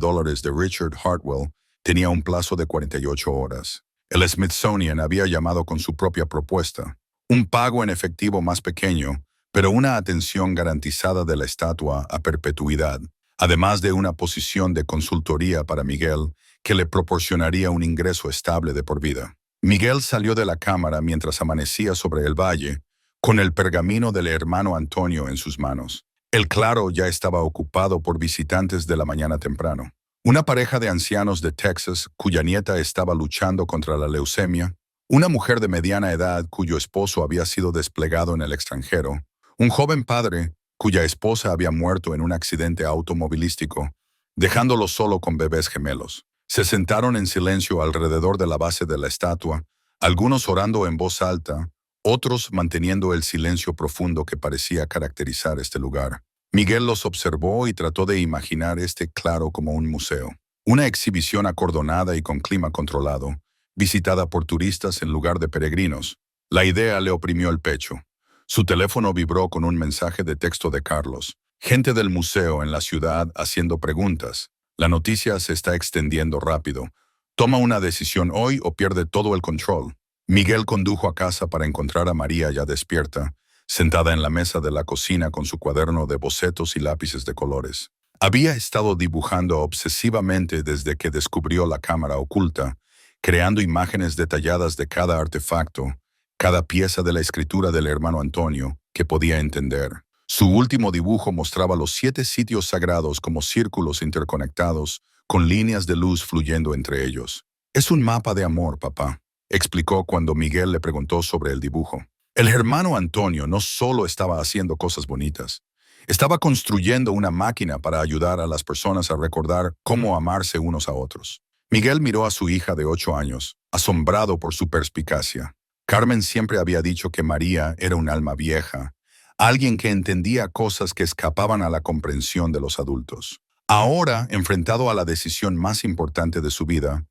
Richard Hartwell tenía un plazo de 48 horas. El Smithsonian había llamado con su propia propuesta, un pago en efectivo más pequeño, pero una atención garantizada de la estatua a perpetuidad, además de una posición de consultoría para Miguel que le proporcionaría un ingreso estable de por vida. Miguel salió de la cámara mientras amanecía sobre el valle, con el pergamino del hermano Antonio en sus manos. El claro ya estaba ocupado por visitantes de la mañana temprano. Una pareja de ancianos de Texas cuya nieta estaba luchando contra la leucemia, una mujer de mediana edad cuyo esposo había sido desplegado en el extranjero, un joven padre cuya esposa había muerto en un accidente automovilístico, dejándolo solo con bebés gemelos. Se sentaron en silencio alrededor de la base de la estatua, algunos orando en voz alta, otros manteniendo el silencio profundo que parecía caracterizar este lugar. Miguel los observó y trató de imaginar este claro como un museo. Una exhibición acordonada y con clima controlado, visitada por turistas en lugar de peregrinos. La idea le oprimió el pecho. Su teléfono vibró con un mensaje de texto de Carlos. Gente del museo en la ciudad haciendo preguntas. La noticia se está extendiendo rápido. Toma una decisión hoy o pierde todo el control. Miguel condujo a casa para encontrar a María ya despierta, sentada en la mesa de la cocina con su cuaderno de bocetos y lápices de colores. Había estado dibujando obsesivamente desde que descubrió la cámara oculta, creando imágenes detalladas de cada artefacto, cada pieza de la escritura del hermano Antonio que podía entender. Su último dibujo mostraba los 7 sitios sagrados como círculos interconectados, con líneas de luz fluyendo entre ellos. «Es un mapa de amor, papá», explicó cuando Miguel le preguntó sobre el dibujo. El hermano Antonio no solo estaba haciendo cosas bonitas, estaba construyendo una máquina para ayudar a las personas a recordar cómo amarse unos a otros. Miguel miró a su hija de 8 años, asombrado por su perspicacia. Carmen siempre había dicho que María era un alma vieja, alguien que entendía cosas que escapaban a la comprensión de los adultos. Ahora, enfrentado a la decisión más importante de su vida,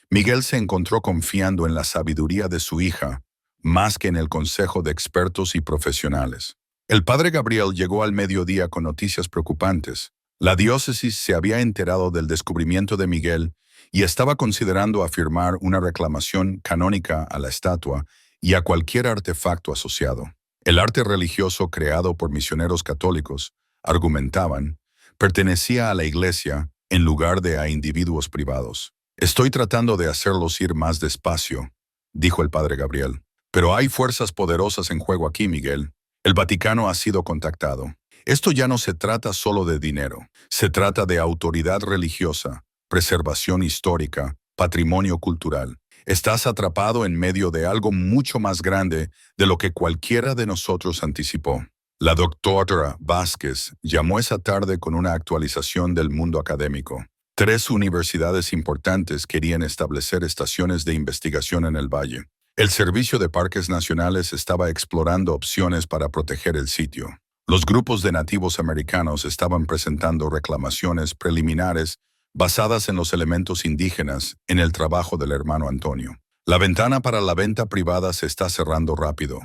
Miguel se encontró confiando en la sabiduría de su hija, más que en el consejo de expertos y profesionales. El padre Gabriel llegó al mediodía con noticias preocupantes. La diócesis se había enterado del descubrimiento de Miguel y estaba considerando afirmar una reclamación canónica a la estatua y a cualquier artefacto asociado. El arte religioso creado por misioneros católicos, argumentaban, pertenecía a la Iglesia en lugar de a individuos privados. «Estoy tratando de hacerlos ir más despacio», dijo el padre Gabriel. «Pero hay fuerzas poderosas en juego aquí, Miguel. El Vaticano ha sido contactado. Esto ya no se trata solo de dinero. Se trata de autoridad religiosa, preservación histórica, patrimonio cultural. Estás atrapado en medio de algo mucho más grande de lo que cualquiera de nosotros anticipó». La doctora Vázquez llamó esa tarde con una actualización del mundo académico. 3 universidades importantes querían establecer estaciones de investigación en el valle. El Servicio de Parques Nacionales estaba explorando opciones para proteger el sitio. Los grupos de nativos americanos estaban presentando reclamaciones preliminares basadas en los elementos indígenas en el trabajo del hermano Antonio. «La ventana para la venta privada se está cerrando rápido»,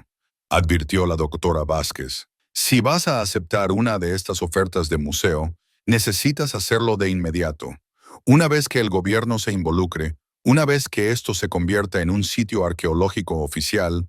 advirtió la doctora Vázquez. «Si vas a aceptar una de estas ofertas de museo, necesitas hacerlo de inmediato. Una vez que el gobierno se involucre, una vez que esto se convierta en un sitio arqueológico oficial,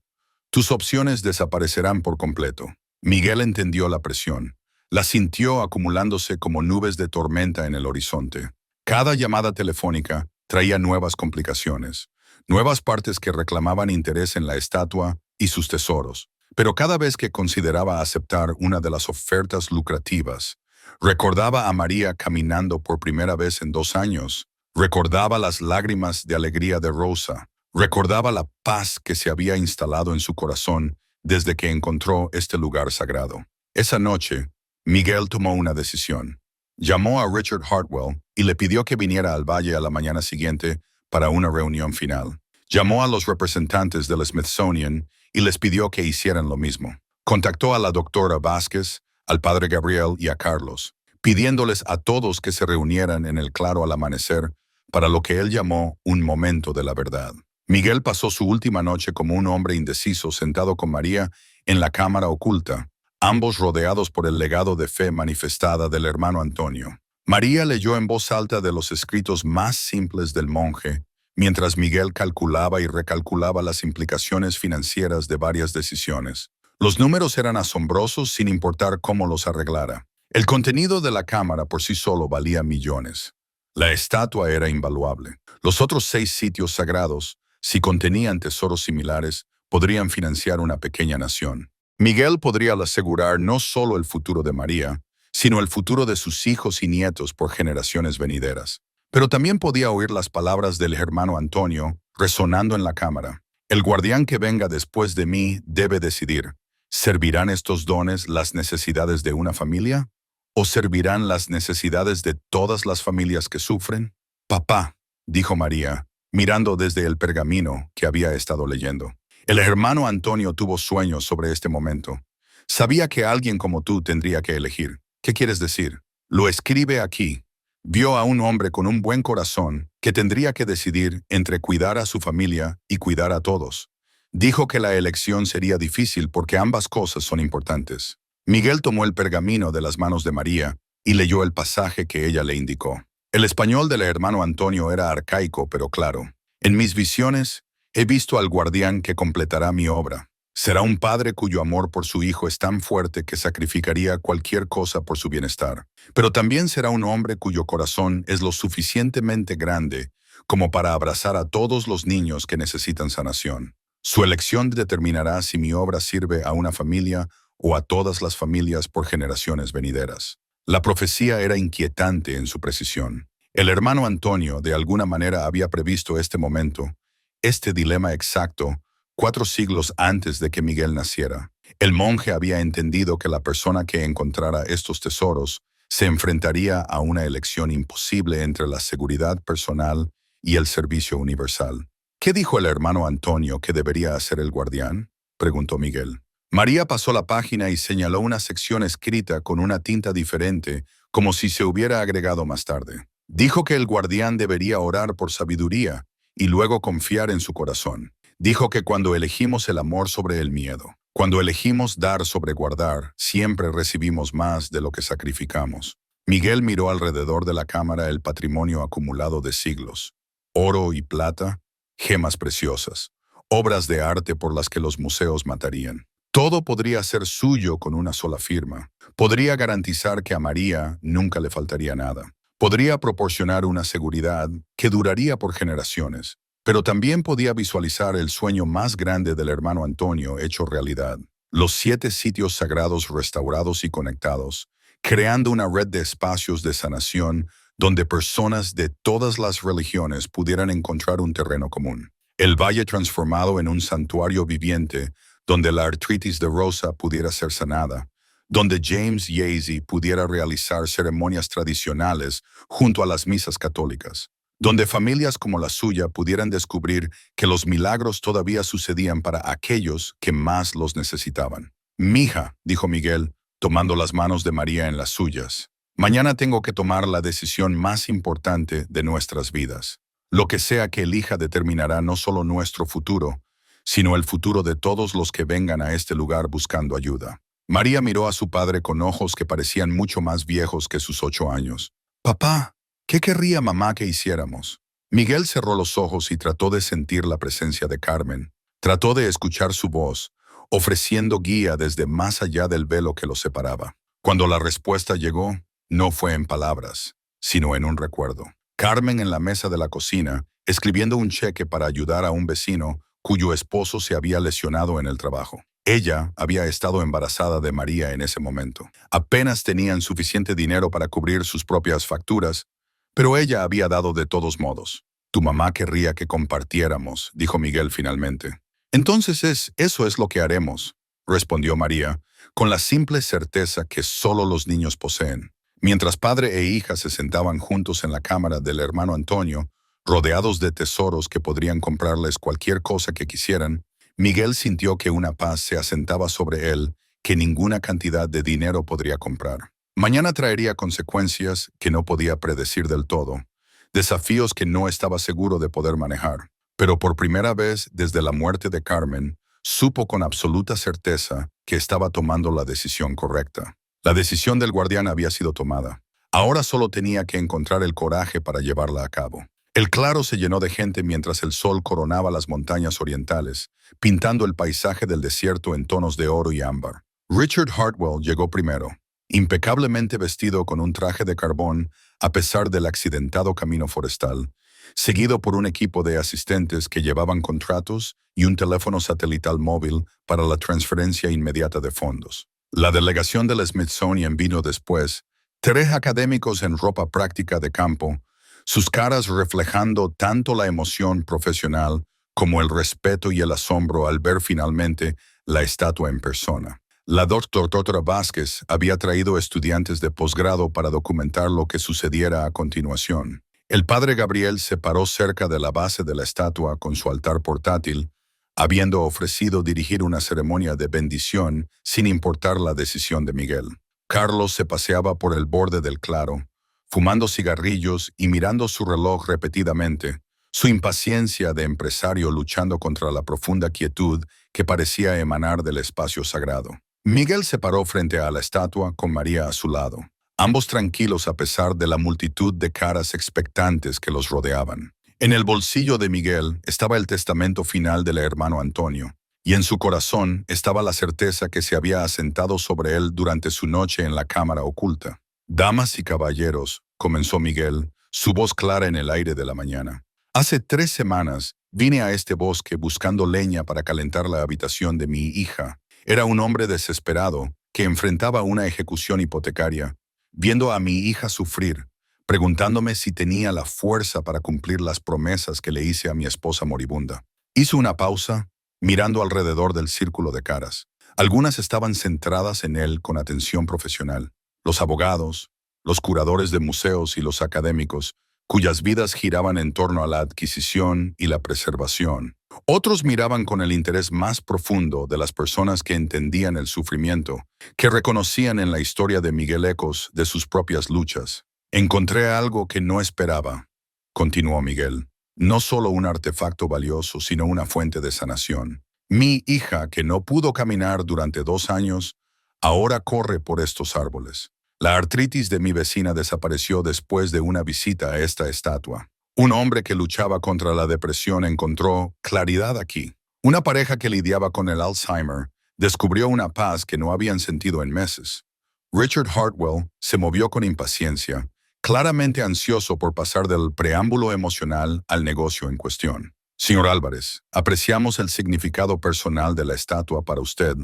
tus opciones desaparecerán por completo». Miguel entendió la presión. La sintió acumulándose como nubes de tormenta en el horizonte. Cada llamada telefónica traía nuevas complicaciones, nuevas partes que reclamaban interés en la estatua y sus tesoros. Pero cada vez que consideraba aceptar una de las ofertas lucrativas, recordaba a María caminando por primera vez en 2 años, recordaba las lágrimas de alegría de Rosa, recordaba la paz que se había instalado en su corazón desde que encontró este lugar sagrado. Esa noche, Miguel tomó una decisión. Llamó a Richard Hartwell y le pidió que viniera al valle a la mañana siguiente para una reunión final. Llamó a los representantes del Smithsonian y les pidió que hicieran lo mismo. Contactó a la doctora Vázquez, al padre Gabriel y a Carlos, pidiéndoles a todos que se reunieran en el claro al amanecer para lo que él llamó un momento de la verdad. Miguel pasó su última noche como un hombre indeciso sentado con María en la cámara oculta, ambos rodeados por el legado de fe manifestada del hermano Antonio. María leyó en voz alta de los escritos más simples del monje, mientras Miguel calculaba y recalculaba las implicaciones financieras de varias decisiones. Los números eran asombrosos sin importar cómo los arreglara. El contenido de la cámara por sí solo valía millones. La estatua era invaluable. Los otros 6 sitios sagrados, si contenían tesoros similares, podrían financiar una pequeña nación. Miguel podría asegurar no solo el futuro de María, sino el futuro de sus hijos y nietos por generaciones venideras. Pero también podía oír las palabras del hermano Antonio resonando en la cámara. El guardián que venga después de mí debe decidir, ¿servirán estos dones las necesidades de una familia? ¿O servirán las necesidades de todas las familias que sufren? Papá, dijo María, mirando desde el pergamino que había estado leyendo. El hermano Antonio tuvo sueños sobre este momento. Sabía que alguien como tú tendría que elegir. ¿Qué quieres decir? Lo escribe aquí. Vio a un hombre con un buen corazón que tendría que decidir entre cuidar a su familia y cuidar a todos. Dijo que la elección sería difícil porque ambas cosas son importantes. Miguel tomó el pergamino de las manos de María y leyó el pasaje que ella le indicó. El español del hermano Antonio era arcaico pero claro. En mis visiones, he visto al guardián que completará mi obra. Será un padre cuyo amor por su hijo es tan fuerte que sacrificaría cualquier cosa por su bienestar. Pero también será un hombre cuyo corazón es lo suficientemente grande como para abrazar a todos los niños que necesitan sanación. Su elección determinará si mi obra sirve a una familia o a todas las familias por generaciones venideras. La profecía era inquietante en su precisión. El hermano Antonio de alguna manera había previsto este momento, este dilema exacto, 4 siglos antes de que Miguel naciera. El monje había entendido que la persona que encontrara estos tesoros se enfrentaría a una elección imposible entre la seguridad personal y el servicio universal. ¿Qué dijo el hermano Antonio que debería hacer el guardián?, preguntó Miguel. María pasó la página y señaló una sección escrita con una tinta diferente, como si se hubiera agregado más tarde. Dijo que el guardián debería orar por sabiduría y luego confiar en su corazón. Dijo que cuando elegimos el amor sobre el miedo, cuando elegimos dar sobre guardar, siempre recibimos más de lo que sacrificamos. Miguel miró alrededor de la cámara el patrimonio acumulado de siglos. Oro y plata, gemas preciosas, obras de arte por las que los museos matarían. Todo podría ser suyo con una sola firma. Podría garantizar que a María nunca le faltaría nada. Podría proporcionar una seguridad que duraría por generaciones. Pero también podía visualizar el sueño más grande del hermano Antonio hecho realidad. Los 7 sitios sagrados restaurados y conectados, creando una red de espacios de sanación donde personas de todas las religiones pudieran encontrar un terreno común. El valle transformado en un santuario viviente donde la artritis de Rosa pudiera ser sanada, donde James Yacy pudiera realizar ceremonias tradicionales junto a las misas católicas, donde familias como la suya pudieran descubrir que los milagros todavía sucedían para aquellos que más los necesitaban. «Mija», dijo Miguel, tomando las manos de María en las suyas, «mañana tengo que tomar la decisión más importante de nuestras vidas. Lo que sea que elija determinará no solo nuestro futuro, sino el futuro de todos los que vengan a este lugar buscando ayuda». María miró a su padre con ojos que parecían mucho más viejos que sus 8 años. «Papá, ¿qué querría mamá que hiciéramos?». Miguel cerró los ojos y trató de sentir la presencia de Carmen. Trató de escuchar su voz, ofreciendo guía desde más allá del velo que los separaba. Cuando la respuesta llegó, no fue en palabras, sino en un recuerdo. Carmen en la mesa de la cocina, escribiendo un cheque para ayudar a un vecino cuyo esposo se había lesionado en el trabajo. Ella había estado embarazada de María en ese momento. Apenas tenían suficiente dinero para cubrir sus propias facturas, pero ella había dado de todos modos. «Tu mamá querría que compartiéramos», dijo Miguel finalmente. «Entonces eso es lo que haremos», respondió María, con la simple certeza que solo los niños poseen. Mientras padre e hija se sentaban juntos en la cámara del hermano Antonio, rodeados de tesoros que podrían comprarles cualquier cosa que quisieran, Miguel sintió que una paz se asentaba sobre él que ninguna cantidad de dinero podría comprar. Mañana traería consecuencias que no podía predecir del todo, desafíos que no estaba seguro de poder manejar. Pero por primera vez desde la muerte de Carmen, supo con absoluta certeza que estaba tomando la decisión correcta. La decisión del guardián había sido tomada. Ahora solo tenía que encontrar el coraje para llevarla a cabo. El claro se llenó de gente mientras el sol coronaba las montañas orientales, pintando el paisaje del desierto en tonos de oro y ámbar. Richard Hartwell llegó primero, impecablemente vestido con un traje de carbón a pesar del accidentado camino forestal, seguido por un equipo de asistentes que llevaban contratos y un teléfono satelital móvil para la transferencia inmediata de fondos. La delegación del Smithsonian vino después, tres académicos en ropa práctica de campo, sus caras reflejando tanto la emoción profesional como el respeto y el asombro al ver finalmente la estatua en persona. La doctora Vázquez había traído estudiantes de posgrado para documentar lo que sucediera a continuación. El padre Gabriel se paró cerca de la base de la estatua con su altar portátil, habiendo ofrecido dirigir una ceremonia de bendición sin importar la decisión de Miguel. Carlos se paseaba por el borde del claro, fumando cigarrillos y mirando su reloj repetidamente, su impaciencia de empresario luchando contra la profunda quietud que parecía emanar del espacio sagrado. Miguel se paró frente a la estatua con María a su lado, ambos tranquilos a pesar de la multitud de caras expectantes que los rodeaban. En el bolsillo de Miguel estaba el testamento final del hermano Antonio, y en su corazón estaba la certeza que se había asentado sobre él durante su noche en la cámara oculta. «Damas y caballeros», comenzó Miguel, su voz clara en el aire de la mañana. «Hace 3 semanas vine a este bosque buscando leña para calentar la habitación de mi hija. Era un hombre desesperado que enfrentaba una ejecución hipotecaria, viendo a mi hija sufrir, preguntándome si tenía la fuerza para cumplir las promesas que le hice a mi esposa moribunda». Hizo una pausa, mirando alrededor del círculo de caras. Algunas estaban centradas en él con atención profesional. Los abogados, los curadores de museos y los académicos, cuyas vidas giraban en torno a la adquisición y la preservación. Otros miraban con el interés más profundo de las personas que entendían el sufrimiento, que reconocían en la historia de Miguel ecos de sus propias luchas. «Encontré algo que no esperaba», continuó Miguel. «No solo un artefacto valioso, sino una fuente de sanación. Mi hija, que no pudo caminar durante 2 años, ahora corre por estos árboles. La artritis de mi vecina desapareció después de una visita a esta estatua. Un hombre que luchaba contra la depresión encontró claridad aquí. Una pareja que lidiaba con el Alzheimer descubrió una paz que no habían sentido en meses». Richard Hartwell se movió con impaciencia, claramente ansioso por pasar del preámbulo emocional al negocio en cuestión. «Señor Álvarez, apreciamos el significado personal de la estatua para usted,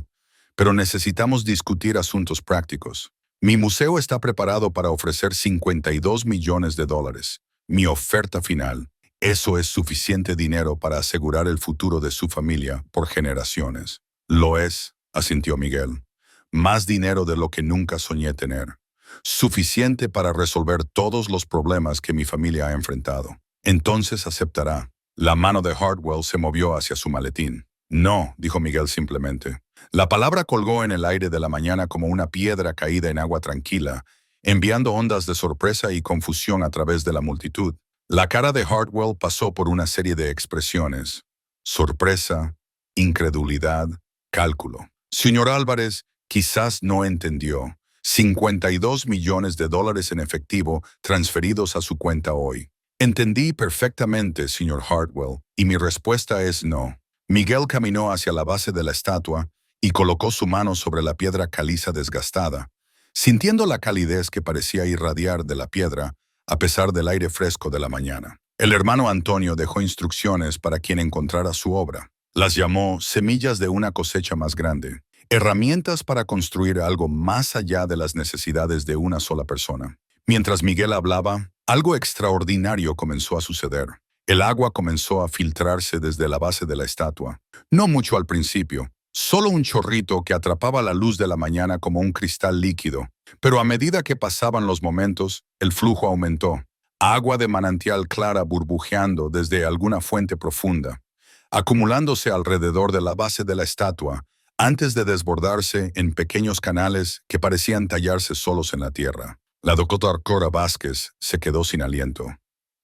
pero necesitamos discutir asuntos prácticos. Mi museo está preparado para ofrecer $52 millones. Mi oferta final. Eso es suficiente dinero para asegurar el futuro de su familia por generaciones». «Lo es», asintió Miguel. «Más dinero de lo que nunca soñé tener. Suficiente para resolver todos los problemas que mi familia ha enfrentado. Entonces aceptará». La mano de Hartwell se movió hacia su maletín. «No», dijo Miguel simplemente. La palabra colgó en el aire de la mañana como una piedra caída en agua tranquila, enviando ondas de sorpresa y confusión a través de la multitud. La cara de Hartwell pasó por una serie de expresiones: sorpresa, incredulidad, cálculo. «Señor Álvarez, quizás no entendió. $52 millones en efectivo transferidos a su cuenta hoy». «Entendí perfectamente, señor Hartwell, y mi respuesta es no». Miguel caminó hacia la base de la estatua y colocó su mano sobre la piedra caliza desgastada, sintiendo la calidez que parecía irradiar de la piedra a pesar del aire fresco de la mañana. El hermano Antonio dejó instrucciones para quien encontrara su obra. Las llamó semillas de una cosecha más grande, herramientas para construir algo más allá de las necesidades de una sola persona. Mientras Miguel hablaba, algo extraordinario comenzó a suceder. El agua comenzó a filtrarse desde la base de la estatua. No mucho al principio, solo un chorrito que atrapaba la luz de la mañana como un cristal líquido. Pero a medida que pasaban los momentos, el flujo aumentó. Agua de manantial clara burbujeando desde alguna fuente profunda, acumulándose alrededor de la base de la estatua, antes de desbordarse en pequeños canales que parecían tallarse solos en la tierra. La doctora Vázquez se quedó sin aliento.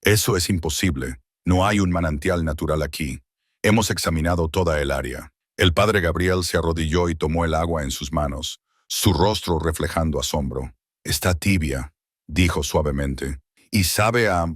«Eso es imposible. No hay un manantial natural aquí. Hemos examinado toda el área». El padre Gabriel se arrodilló y tomó el agua en sus manos, su rostro reflejando asombro. «Está tibia», dijo suavemente, «y sabe a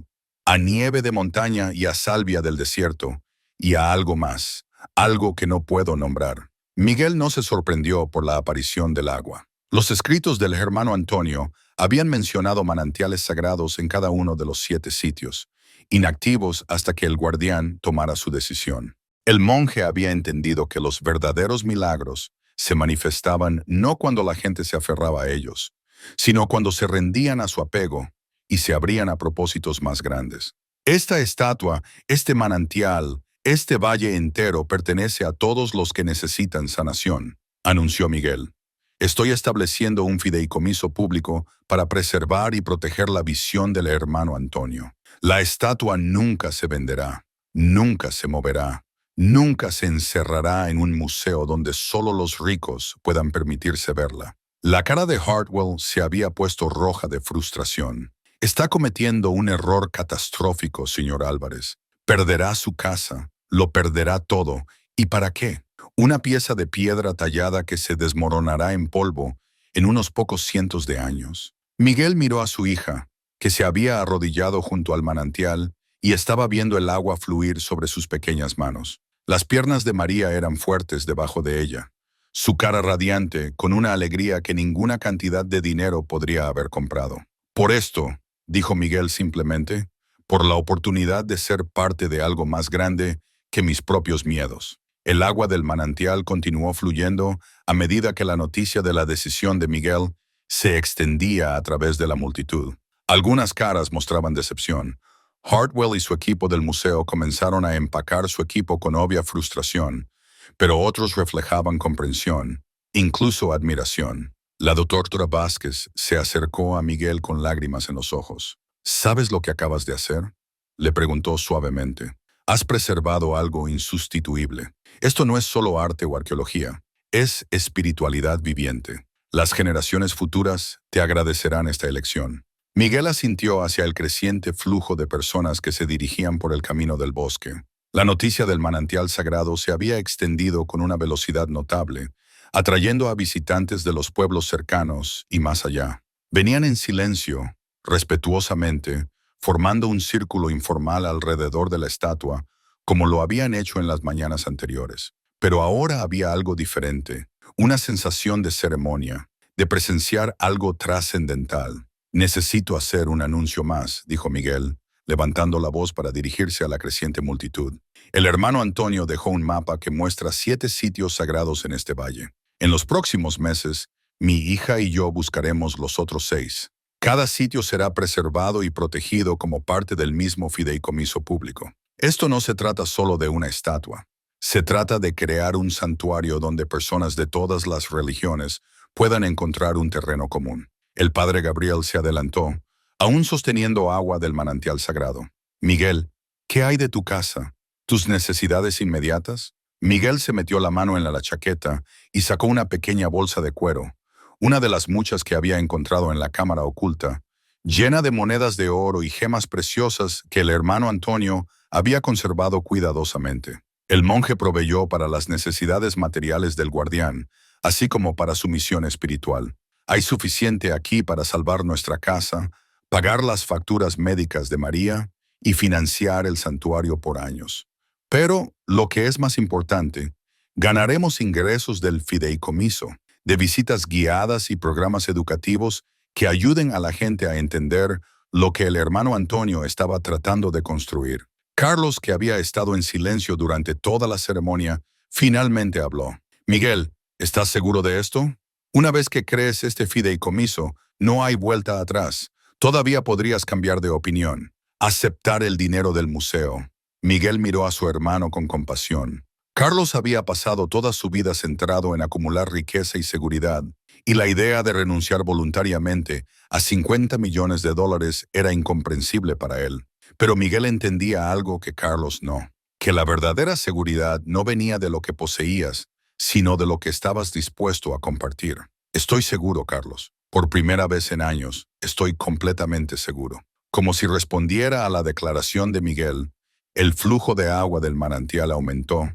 a nieve de montaña y a salvia del desierto, y a algo más, algo que no puedo nombrar. Miguel no se sorprendió por la aparición del agua. Los escritos del hermano Antonio habían mencionado manantiales sagrados en cada uno de los 7 sitios, inactivos hasta que el guardián tomara su decisión. El monje había entendido que los verdaderos milagros se manifestaban no cuando la gente se aferraba a ellos, sino cuando se rendían a su apego y se abrían a propósitos más grandes. Esta estatua, este manantial, este valle entero pertenece a todos los que necesitan sanación, anunció Miguel. Estoy estableciendo un fideicomiso público para preservar y proteger la visión del hermano Antonio. La estatua nunca se venderá, nunca se moverá, nunca se encerrará en un museo donde solo los ricos puedan permitirse verla. La cara de Hartwell se había puesto roja de frustración. Está cometiendo un error catastrófico, señor Álvarez. Perderá su casa, lo perderá todo. ¿Y para qué? Una pieza de piedra tallada que se desmoronará en polvo en unos pocos cientos de años. Miguel miró a su hija, que se había arrodillado junto al manantial y estaba viendo el agua fluir sobre sus pequeñas manos. Las piernas de María eran fuertes debajo de ella, su cara radiante, con una alegría que ninguna cantidad de dinero podría haber comprado. Por esto, dijo Miguel simplemente, por la oportunidad de ser parte de algo más grande que mis propios miedos. El agua del manantial continuó fluyendo a medida que la noticia de la decisión de Miguel se extendía a través de la multitud. Algunas caras mostraban decepción. Hartwell y su equipo del museo comenzaron a empacar su equipo con obvia frustración, pero otros reflejaban comprensión, incluso admiración. La doctora Vázquez se acercó a Miguel con lágrimas en los ojos. ¿Sabes lo que acabas de hacer?, le preguntó suavemente. Has preservado algo insustituible. Esto no es solo arte o arqueología, es espiritualidad viviente. Las generaciones futuras te agradecerán esta elección. Miguel asintió hacia el creciente flujo de personas que se dirigían por el camino del bosque. La noticia del manantial sagrado se había extendido con una velocidad notable, atrayendo a visitantes de los pueblos cercanos y más allá. Venían en silencio, respetuosamente, formando un círculo informal alrededor de la estatua, como lo habían hecho en las mañanas anteriores. Pero ahora había algo diferente, una sensación de ceremonia, de presenciar algo trascendental. Necesito hacer un anuncio más, dijo Miguel, levantando la voz para dirigirse a la creciente multitud. El hermano Antonio dejó un mapa que muestra 7 sitios sagrados en este valle. En los próximos meses, mi hija y yo buscaremos los otros 6. Cada sitio será preservado y protegido como parte del mismo fideicomiso público. Esto no se trata solo de una estatua. Se trata de crear un santuario donde personas de todas las religiones puedan encontrar un terreno común. El padre Gabriel se adelantó, aún sosteniendo agua del manantial sagrado. Miguel, ¿qué hay de tu casa? ¿Tus necesidades inmediatas? Miguel se metió la mano en la chaqueta y sacó una pequeña bolsa de cuero, una de las muchas que había encontrado en la cámara oculta, llena de monedas de oro y gemas preciosas que el hermano Antonio había conservado cuidadosamente. El monje proveyó para las necesidades materiales del guardián, así como para su misión espiritual. Hay suficiente aquí para salvar nuestra casa, pagar las facturas médicas de María y financiar el santuario por años. Pero, lo que es más importante, ganaremos ingresos del fideicomiso, de visitas guiadas y programas educativos que ayuden a la gente a entender lo que el hermano Antonio estaba tratando de construir. Carlos, que había estado en silencio durante toda la ceremonia, finalmente habló. Miguel, ¿estás seguro de esto? Una vez que crees este fideicomiso, no hay vuelta atrás. Todavía podrías cambiar de opinión. Aceptar el dinero del museo. Miguel miró a su hermano con compasión. Carlos había pasado toda su vida centrado en acumular riqueza y seguridad, y la idea de renunciar voluntariamente a $50 millones era incomprensible para él. Pero Miguel entendía algo que Carlos no, que la verdadera seguridad no venía de lo que poseías, sino de lo que estabas dispuesto a compartir. Estoy seguro, Carlos. Por primera vez en años, estoy completamente seguro. Como si respondiera a la declaración de Miguel, el flujo de agua del manantial aumentó,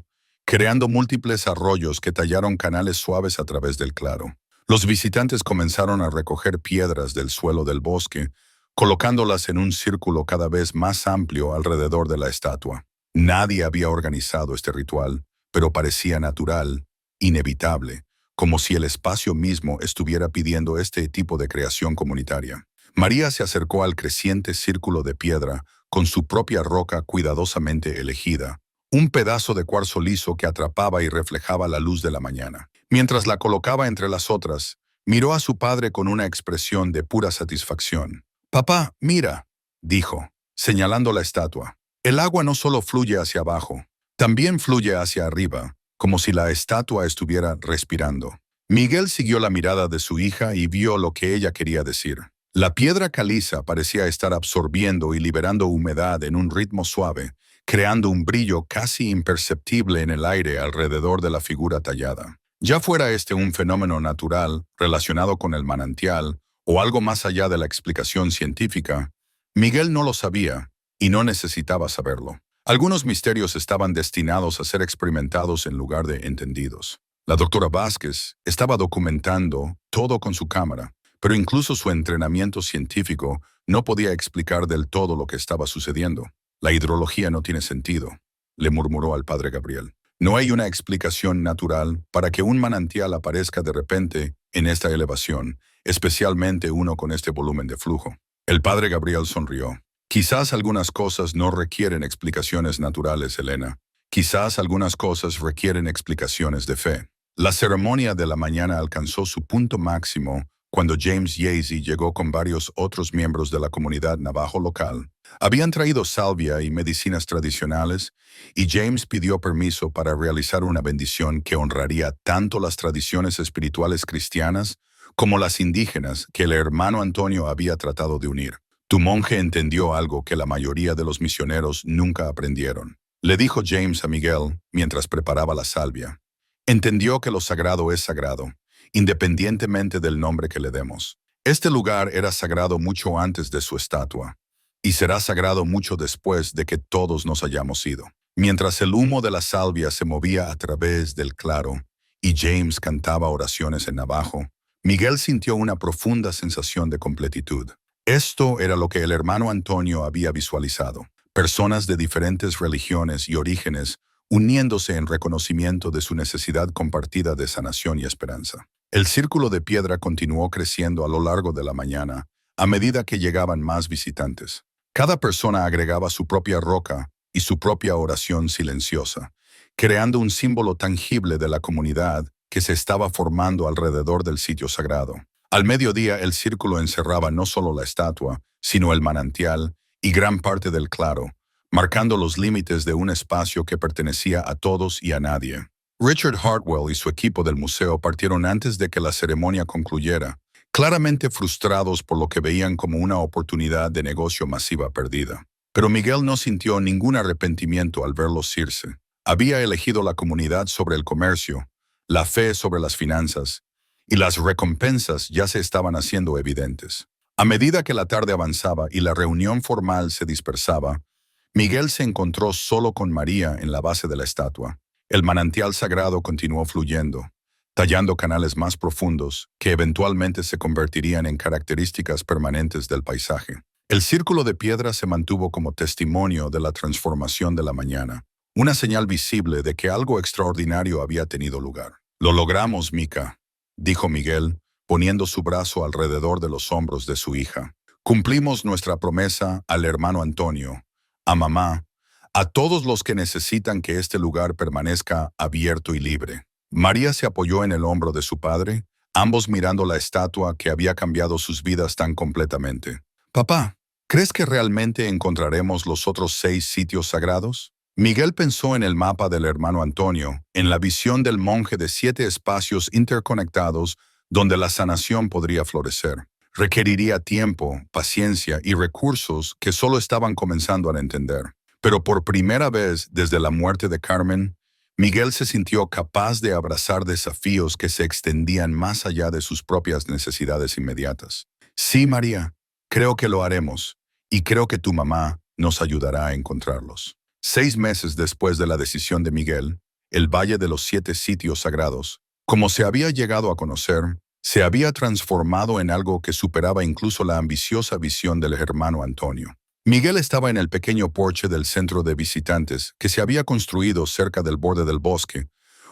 creando múltiples arroyos que tallaron canales suaves a través del claro. Los visitantes comenzaron a recoger piedras del suelo del bosque, colocándolas en un círculo cada vez más amplio alrededor de la estatua. Nadie había organizado este ritual, pero parecía natural, inevitable, como si el espacio mismo estuviera pidiendo este tipo de creación comunitaria. María se acercó al creciente círculo de piedra con su propia roca cuidadosamente elegida, un pedazo de cuarzo liso que atrapaba y reflejaba la luz de la mañana. Mientras la colocaba entre las otras, miró a su padre con una expresión de pura satisfacción. «Papá, mira», dijo, señalando la estatua. «El agua no solo fluye hacia abajo, también fluye hacia arriba, como si la estatua estuviera respirando». Miguel siguió la mirada de su hija y vio lo que ella quería decir. La piedra caliza parecía estar absorbiendo y liberando humedad en un ritmo suave, creando un brillo casi imperceptible en el aire alrededor de la figura tallada. Ya fuera este un fenómeno natural relacionado con el manantial o algo más allá de la explicación científica, Miguel no lo sabía y no necesitaba saberlo. Algunos misterios estaban destinados a ser experimentados en lugar de entendidos. La doctora Vázquez estaba documentando todo con su cámara, pero incluso su entrenamiento científico no podía explicar del todo lo que estaba sucediendo. «La hidrología no tiene sentido», le murmuró al padre Gabriel. «No hay una explicación natural para que un manantial aparezca de repente en esta elevación, especialmente uno con este volumen de flujo». El padre Gabriel sonrió. «Quizás algunas cosas no requieren explicaciones naturales, Elena. Quizás algunas cosas requieren explicaciones de fe». La ceremonia de la mañana alcanzó su punto máximo cuando James Yacy llegó con varios otros miembros de la comunidad navajo local. Habían traído salvia y medicinas tradicionales, y James pidió permiso para realizar una bendición que honraría tanto las tradiciones espirituales cristianas como las indígenas que el hermano Antonio había tratado de unir. «Tu monje entendió algo que la mayoría de los misioneros nunca aprendieron», le dijo James a Miguel mientras preparaba la salvia. «Entendió que lo sagrado es sagrado, independientemente del nombre que le demos. Este lugar era sagrado mucho antes de su estatua, y será sagrado mucho después de que todos nos hayamos ido». Mientras el humo de la salvia se movía a través del claro y James cantaba oraciones en navajo, Miguel sintió una profunda sensación de completitud. Esto era lo que el hermano Antonio había visualizado: personas de diferentes religiones y orígenes uniéndose en reconocimiento de su necesidad compartida de sanación y esperanza. El círculo de piedra continuó creciendo a lo largo de la mañana, a medida que llegaban más visitantes. Cada persona agregaba su propia roca y su propia oración silenciosa, creando un símbolo tangible de la comunidad que se estaba formando alrededor del sitio sagrado. Al mediodía el círculo encerraba no solo la estatua, sino el manantial y gran parte del claro, marcando los límites de un espacio que pertenecía a todos y a nadie. Richard Hartwell y su equipo del museo partieron antes de que la ceremonia concluyera, claramente frustrados por lo que veían como una oportunidad de negocio masiva perdida. Pero Miguel no sintió ningún arrepentimiento al verlos irse. Había elegido la comunidad sobre el comercio, la fe sobre las finanzas, y las recompensas ya se estaban haciendo evidentes. A medida que la tarde avanzaba y la reunión formal se dispersaba, Miguel se encontró solo con María en la base de la estatua. El manantial sagrado continuó fluyendo, tallando canales más profundos que eventualmente se convertirían en características permanentes del paisaje. El círculo de piedra se mantuvo como testimonio de la transformación de la mañana, una señal visible de que algo extraordinario había tenido lugar. «Lo logramos, Mica», dijo Miguel, poniendo su brazo alrededor de los hombros de su hija. «Cumplimos nuestra promesa al hermano Antonio, a mamá, a todos los que necesitan que este lugar permanezca abierto y libre». María se apoyó en el hombro de su padre, ambos mirando la estatua que había cambiado sus vidas tan completamente. «Papá, ¿crees que realmente encontraremos los otros 6 sitios sagrados?». Miguel pensó en el mapa del hermano Antonio, en la visión del monje de 7 espacios interconectados donde la sanación podría florecer. Requeriría tiempo, paciencia y recursos que solo estaban comenzando a entender. Pero por primera vez desde la muerte de Carmen, Miguel se sintió capaz de abrazar desafíos que se extendían más allá de sus propias necesidades inmediatas. «Sí, María, creo que lo haremos, y creo que tu mamá nos ayudará a encontrarlos». 6 meses después de la decisión de Miguel, el Valle de los 7 Sitios Sagrados, como se había llegado a conocer, se había transformado en algo que superaba incluso la ambiciosa visión del hermano Antonio. Miguel estaba en el pequeño porche del centro de visitantes que se había construido cerca del borde del bosque,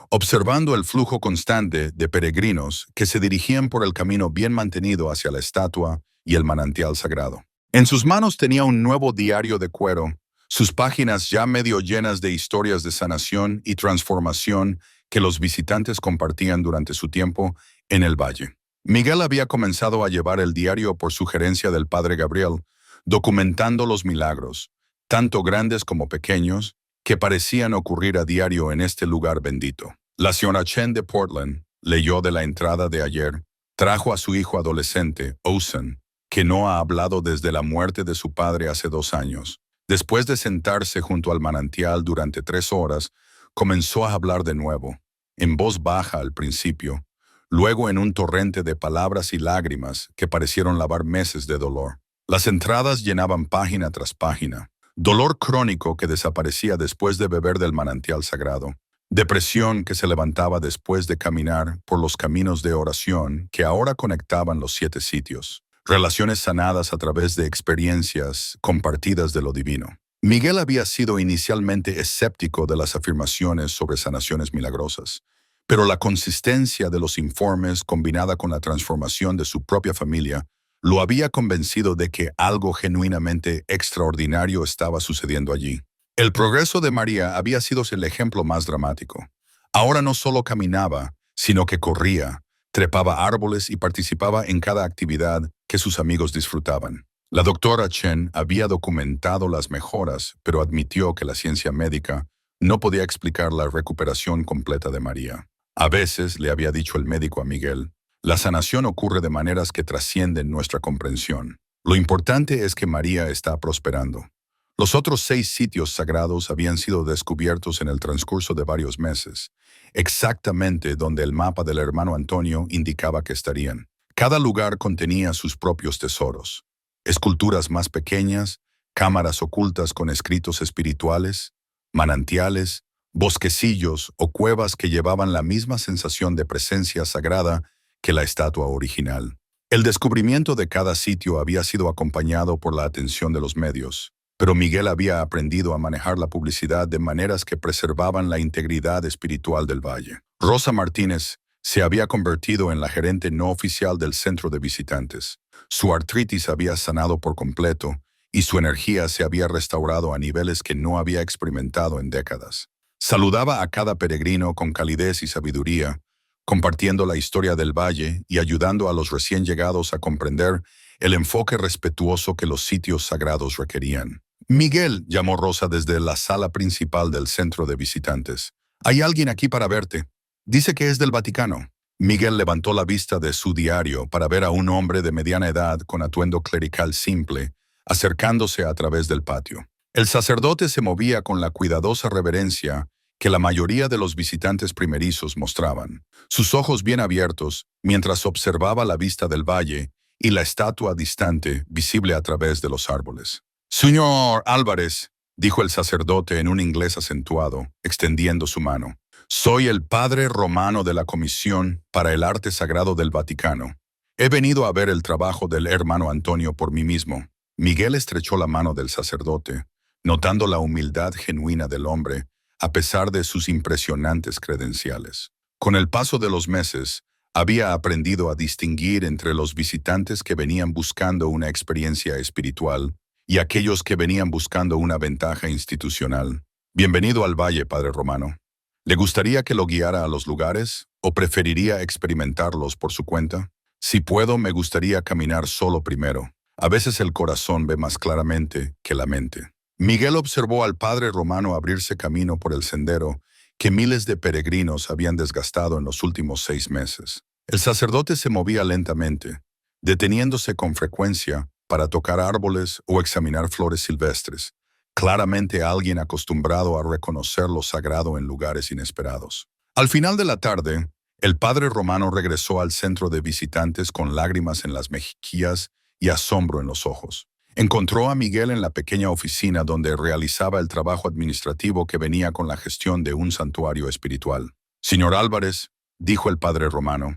observando el flujo constante de peregrinos que se dirigían por el camino bien mantenido hacia la estatua y el manantial sagrado. En sus manos tenía un nuevo diario de cuero, sus páginas ya medio llenas de historias de sanación y transformación que los visitantes compartían durante su tiempo en el valle. Miguel había comenzado a llevar el diario por sugerencia del padre Gabriel, documentando los milagros, tanto grandes como pequeños, que parecían ocurrir a diario en este lugar bendito. La señora Chen de Portland leyó de la entrada de ayer, trajo a su hijo adolescente, Osen, que no ha hablado desde la muerte de su padre hace 2 años. Después de sentarse junto al manantial durante 3 horas, comenzó a hablar de nuevo, en voz baja al principio, luego en un torrente de palabras y lágrimas que parecieron lavar meses de dolor. Las entradas llenaban página tras página. Dolor crónico que desaparecía después de beber del manantial sagrado. Depresión que se levantaba después de caminar por los caminos de oración que ahora conectaban los 7 sitios. Relaciones sanadas a través de experiencias compartidas de lo divino. Miguel había sido inicialmente escéptico de las afirmaciones sobre sanaciones milagrosas, pero la consistencia de los informes combinada con la transformación de su propia familia lo había convencido de que algo genuinamente extraordinario estaba sucediendo allí. El progreso de María había sido el ejemplo más dramático. Ahora no solo caminaba, sino que corría, trepaba árboles y participaba en cada actividad que sus amigos disfrutaban. La doctora Chen había documentado las mejoras, pero admitió que la ciencia médica no podía explicar la recuperación completa de María. A veces, le había dicho el médico a Miguel, la sanación ocurre de maneras que trascienden nuestra comprensión. Lo importante es que María está prosperando. Los otros 6 sitios sagrados habían sido descubiertos en el transcurso de varios meses, exactamente donde el mapa del hermano Antonio indicaba que estarían. Cada lugar contenía sus propios tesoros. Esculturas más pequeñas, cámaras ocultas con escritos espirituales, manantiales, bosquecillos o cuevas que llevaban la misma sensación de presencia sagrada que la estatua original. El descubrimiento de cada sitio había sido acompañado por la atención de los medios, pero Miguel había aprendido a manejar la publicidad de maneras que preservaban la integridad espiritual del valle. Rosa Martínez se había convertido en la gerente no oficial del centro de visitantes. Su artritis había sanado por completo y su energía se había restaurado a niveles que no había experimentado en décadas. Saludaba a cada peregrino con calidez y sabiduría, compartiendo la historia del valle y ayudando a los recién llegados a comprender el enfoque respetuoso que los sitios sagrados requerían. Miguel, llamó Rosa desde la sala principal del centro de visitantes. Hay alguien aquí para verte. Dice que es del Vaticano. Miguel levantó la vista de su diario para ver a un hombre de mediana edad con atuendo clerical simple, acercándose a través del patio. El sacerdote se movía con la cuidadosa reverencia que la mayoría de los visitantes primerizos mostraban, sus ojos bien abiertos mientras observaba la vista del valle y la estatua distante visible a través de los árboles. «Señor Álvarez», dijo el sacerdote en un inglés acentuado, extendiendo su mano. «Soy el padre romano de la Comisión para el Arte Sagrado del Vaticano. He venido a ver el trabajo del hermano Antonio por mí mismo». Miguel estrechó la mano del sacerdote, notando la humildad genuina del hombre, a pesar de sus impresionantes credenciales. Con el paso de los meses, había aprendido a distinguir entre los visitantes que venían buscando una experiencia espiritual y aquellos que venían buscando una ventaja institucional. «Bienvenido al Valle, Padre Romano. ¿Le gustaría que lo guiara a los lugares o preferiría experimentarlos por su cuenta? Si puedo, me gustaría caminar solo primero. A veces el corazón ve más claramente que la mente». Miguel observó al padre romano abrirse camino por el sendero que miles de peregrinos habían desgastado en los últimos 6 meses. El sacerdote se movía lentamente, deteniéndose con frecuencia para tocar árboles o examinar flores silvestres, claramente alguien acostumbrado a reconocer lo sagrado en lugares inesperados. Al final de la tarde, el padre romano regresó al centro de visitantes con lágrimas en las mejillas y asombro en los ojos. Encontró a Miguel en la pequeña oficina donde realizaba el trabajo administrativo que venía con la gestión de un santuario espiritual. «Señor Álvarez», dijo el padre romano,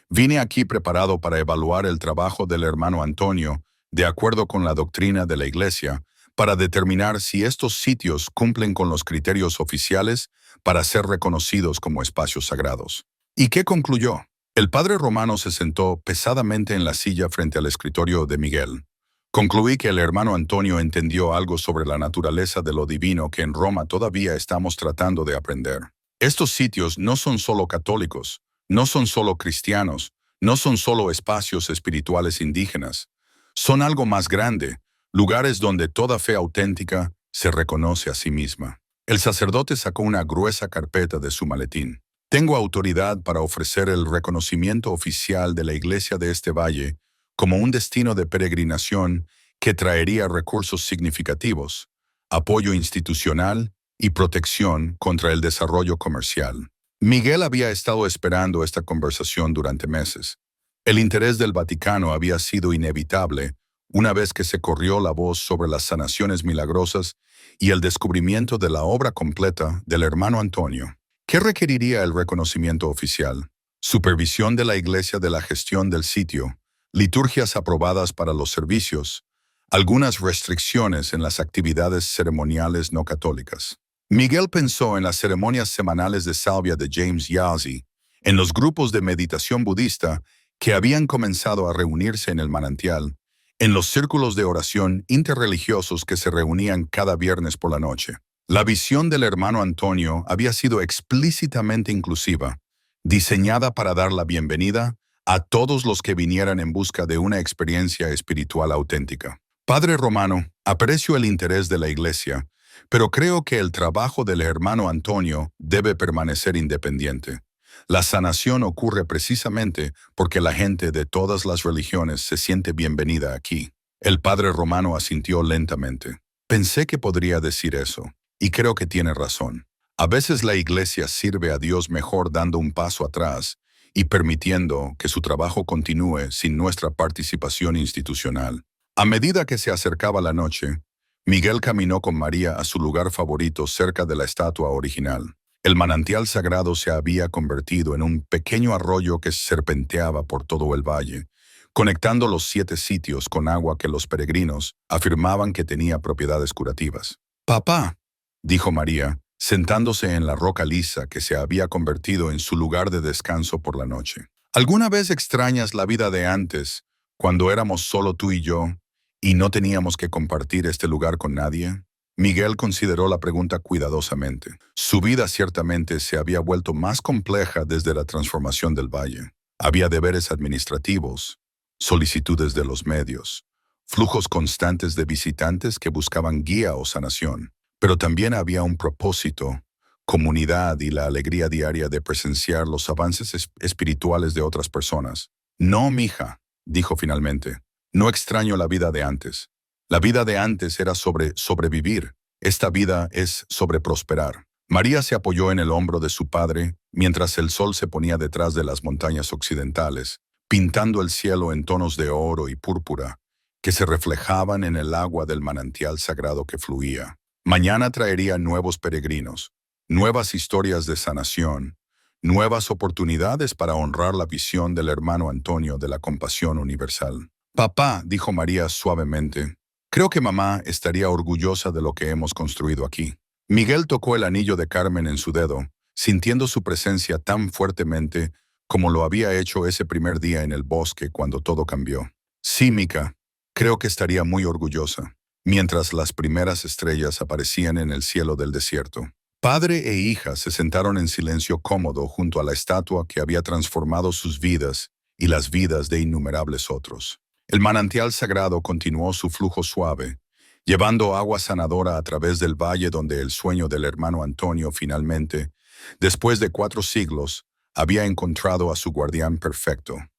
Vine aquí preparado para evaluar el trabajo del hermano Antonio, de acuerdo con la doctrina de la Iglesia, para determinar si estos sitios cumplen con los criterios oficiales para ser reconocidos como espacios sagrados. ¿Y qué concluyó? El padre Romano se sentó pesadamente en la silla frente al escritorio de Miguel. Concluí que el hermano Antonio entendió algo sobre la naturaleza de lo divino que en Roma todavía estamos tratando de aprender. Estos sitios no son solo católicos, no son solo cristianos, no son solo espacios espirituales indígenas. Son algo más grande, lugares donde toda fe auténtica se reconoce a sí misma. El sacerdote sacó una gruesa carpeta de su maletín. Tengo autoridad para ofrecer el reconocimiento oficial de la Iglesia de este valle como un destino de peregrinación que traería recursos significativos, apoyo institucional y protección contra el desarrollo comercial. Miguel había estado esperando esta conversación durante meses. El interés del Vaticano había sido inevitable una vez que se corrió la voz sobre las sanaciones milagrosas y el descubrimiento de la obra completa del hermano Antonio. ¿Qué requeriría el reconocimiento oficial? Supervisión de la Iglesia de la gestión del sitio, liturgias aprobadas para los servicios, algunas restricciones en las actividades ceremoniales no católicas. Miguel pensó en las ceremonias semanales de salvia de James Yazzie, en los grupos de meditación budista que habían comenzado a reunirse en el manantial, en los círculos de oración interreligiosos que se reunían cada viernes por la noche. La visión del hermano Antonio había sido explícitamente inclusiva, diseñada para dar la bienvenida a todos los que vinieran en busca de una experiencia espiritual auténtica. Padre Romano, aprecio el interés de la Iglesia, pero creo que el trabajo del hermano Antonio debe permanecer independiente. La sanación ocurre precisamente porque la gente de todas las religiones se siente bienvenida aquí. El padre Romano asintió lentamente. Pensé que podría decir eso, y creo que tiene razón. A veces la Iglesia sirve a Dios mejor dando un paso atrás y permitiendo que su trabajo continúe sin nuestra participación institucional. A medida que se acercaba la noche, Miguel caminó con María a su lugar favorito cerca de la estatua original. El manantial sagrado se había convertido en un pequeño arroyo que serpenteaba por todo el valle, conectando los 7 sitios con agua que los peregrinos afirmaban que tenía propiedades curativas. «Papá», dijo María, sentándose en la roca lisa que se había convertido en su lugar de descanso por la noche. ¿Alguna vez extrañas la vida de antes, cuando éramos solo tú y yo, y no teníamos que compartir este lugar con nadie? Miguel consideró la pregunta cuidadosamente. Su vida ciertamente se había vuelto más compleja desde la transformación del valle. Había deberes administrativos, solicitudes de los medios, flujos constantes de visitantes que buscaban guía o sanación. Pero también había un propósito, comunidad y la alegría diaria de presenciar los avances espirituales de otras personas. «No, mija», dijo finalmente, «no extraño la vida de antes. La vida de antes era sobre sobrevivir. Esta vida es sobre prosperar». María se apoyó en el hombro de su padre mientras el sol se ponía detrás de las montañas occidentales, pintando el cielo en tonos de oro y púrpura que se reflejaban en el agua del manantial sagrado que fluía. Mañana traería nuevos peregrinos, nuevas historias de sanación, nuevas oportunidades para honrar la visión del hermano Antonio de la compasión universal. «Papá», dijo María suavemente, «creo que mamá estaría orgullosa de lo que hemos construido aquí». Miguel tocó el anillo de Carmen en su dedo, sintiendo su presencia tan fuertemente como lo había hecho ese primer día en el bosque cuando todo cambió. «Sí, Mica, creo que estaría muy orgullosa», mientras las primeras estrellas aparecían en el cielo del desierto. Padre e hija se sentaron en silencio cómodo junto a la estatua que había transformado sus vidas y las vidas de innumerables otros. El manantial sagrado continuó su flujo suave, llevando agua sanadora a través del valle donde el sueño del hermano Antonio finalmente, después de 4 siglos, había encontrado a su guardián perfecto.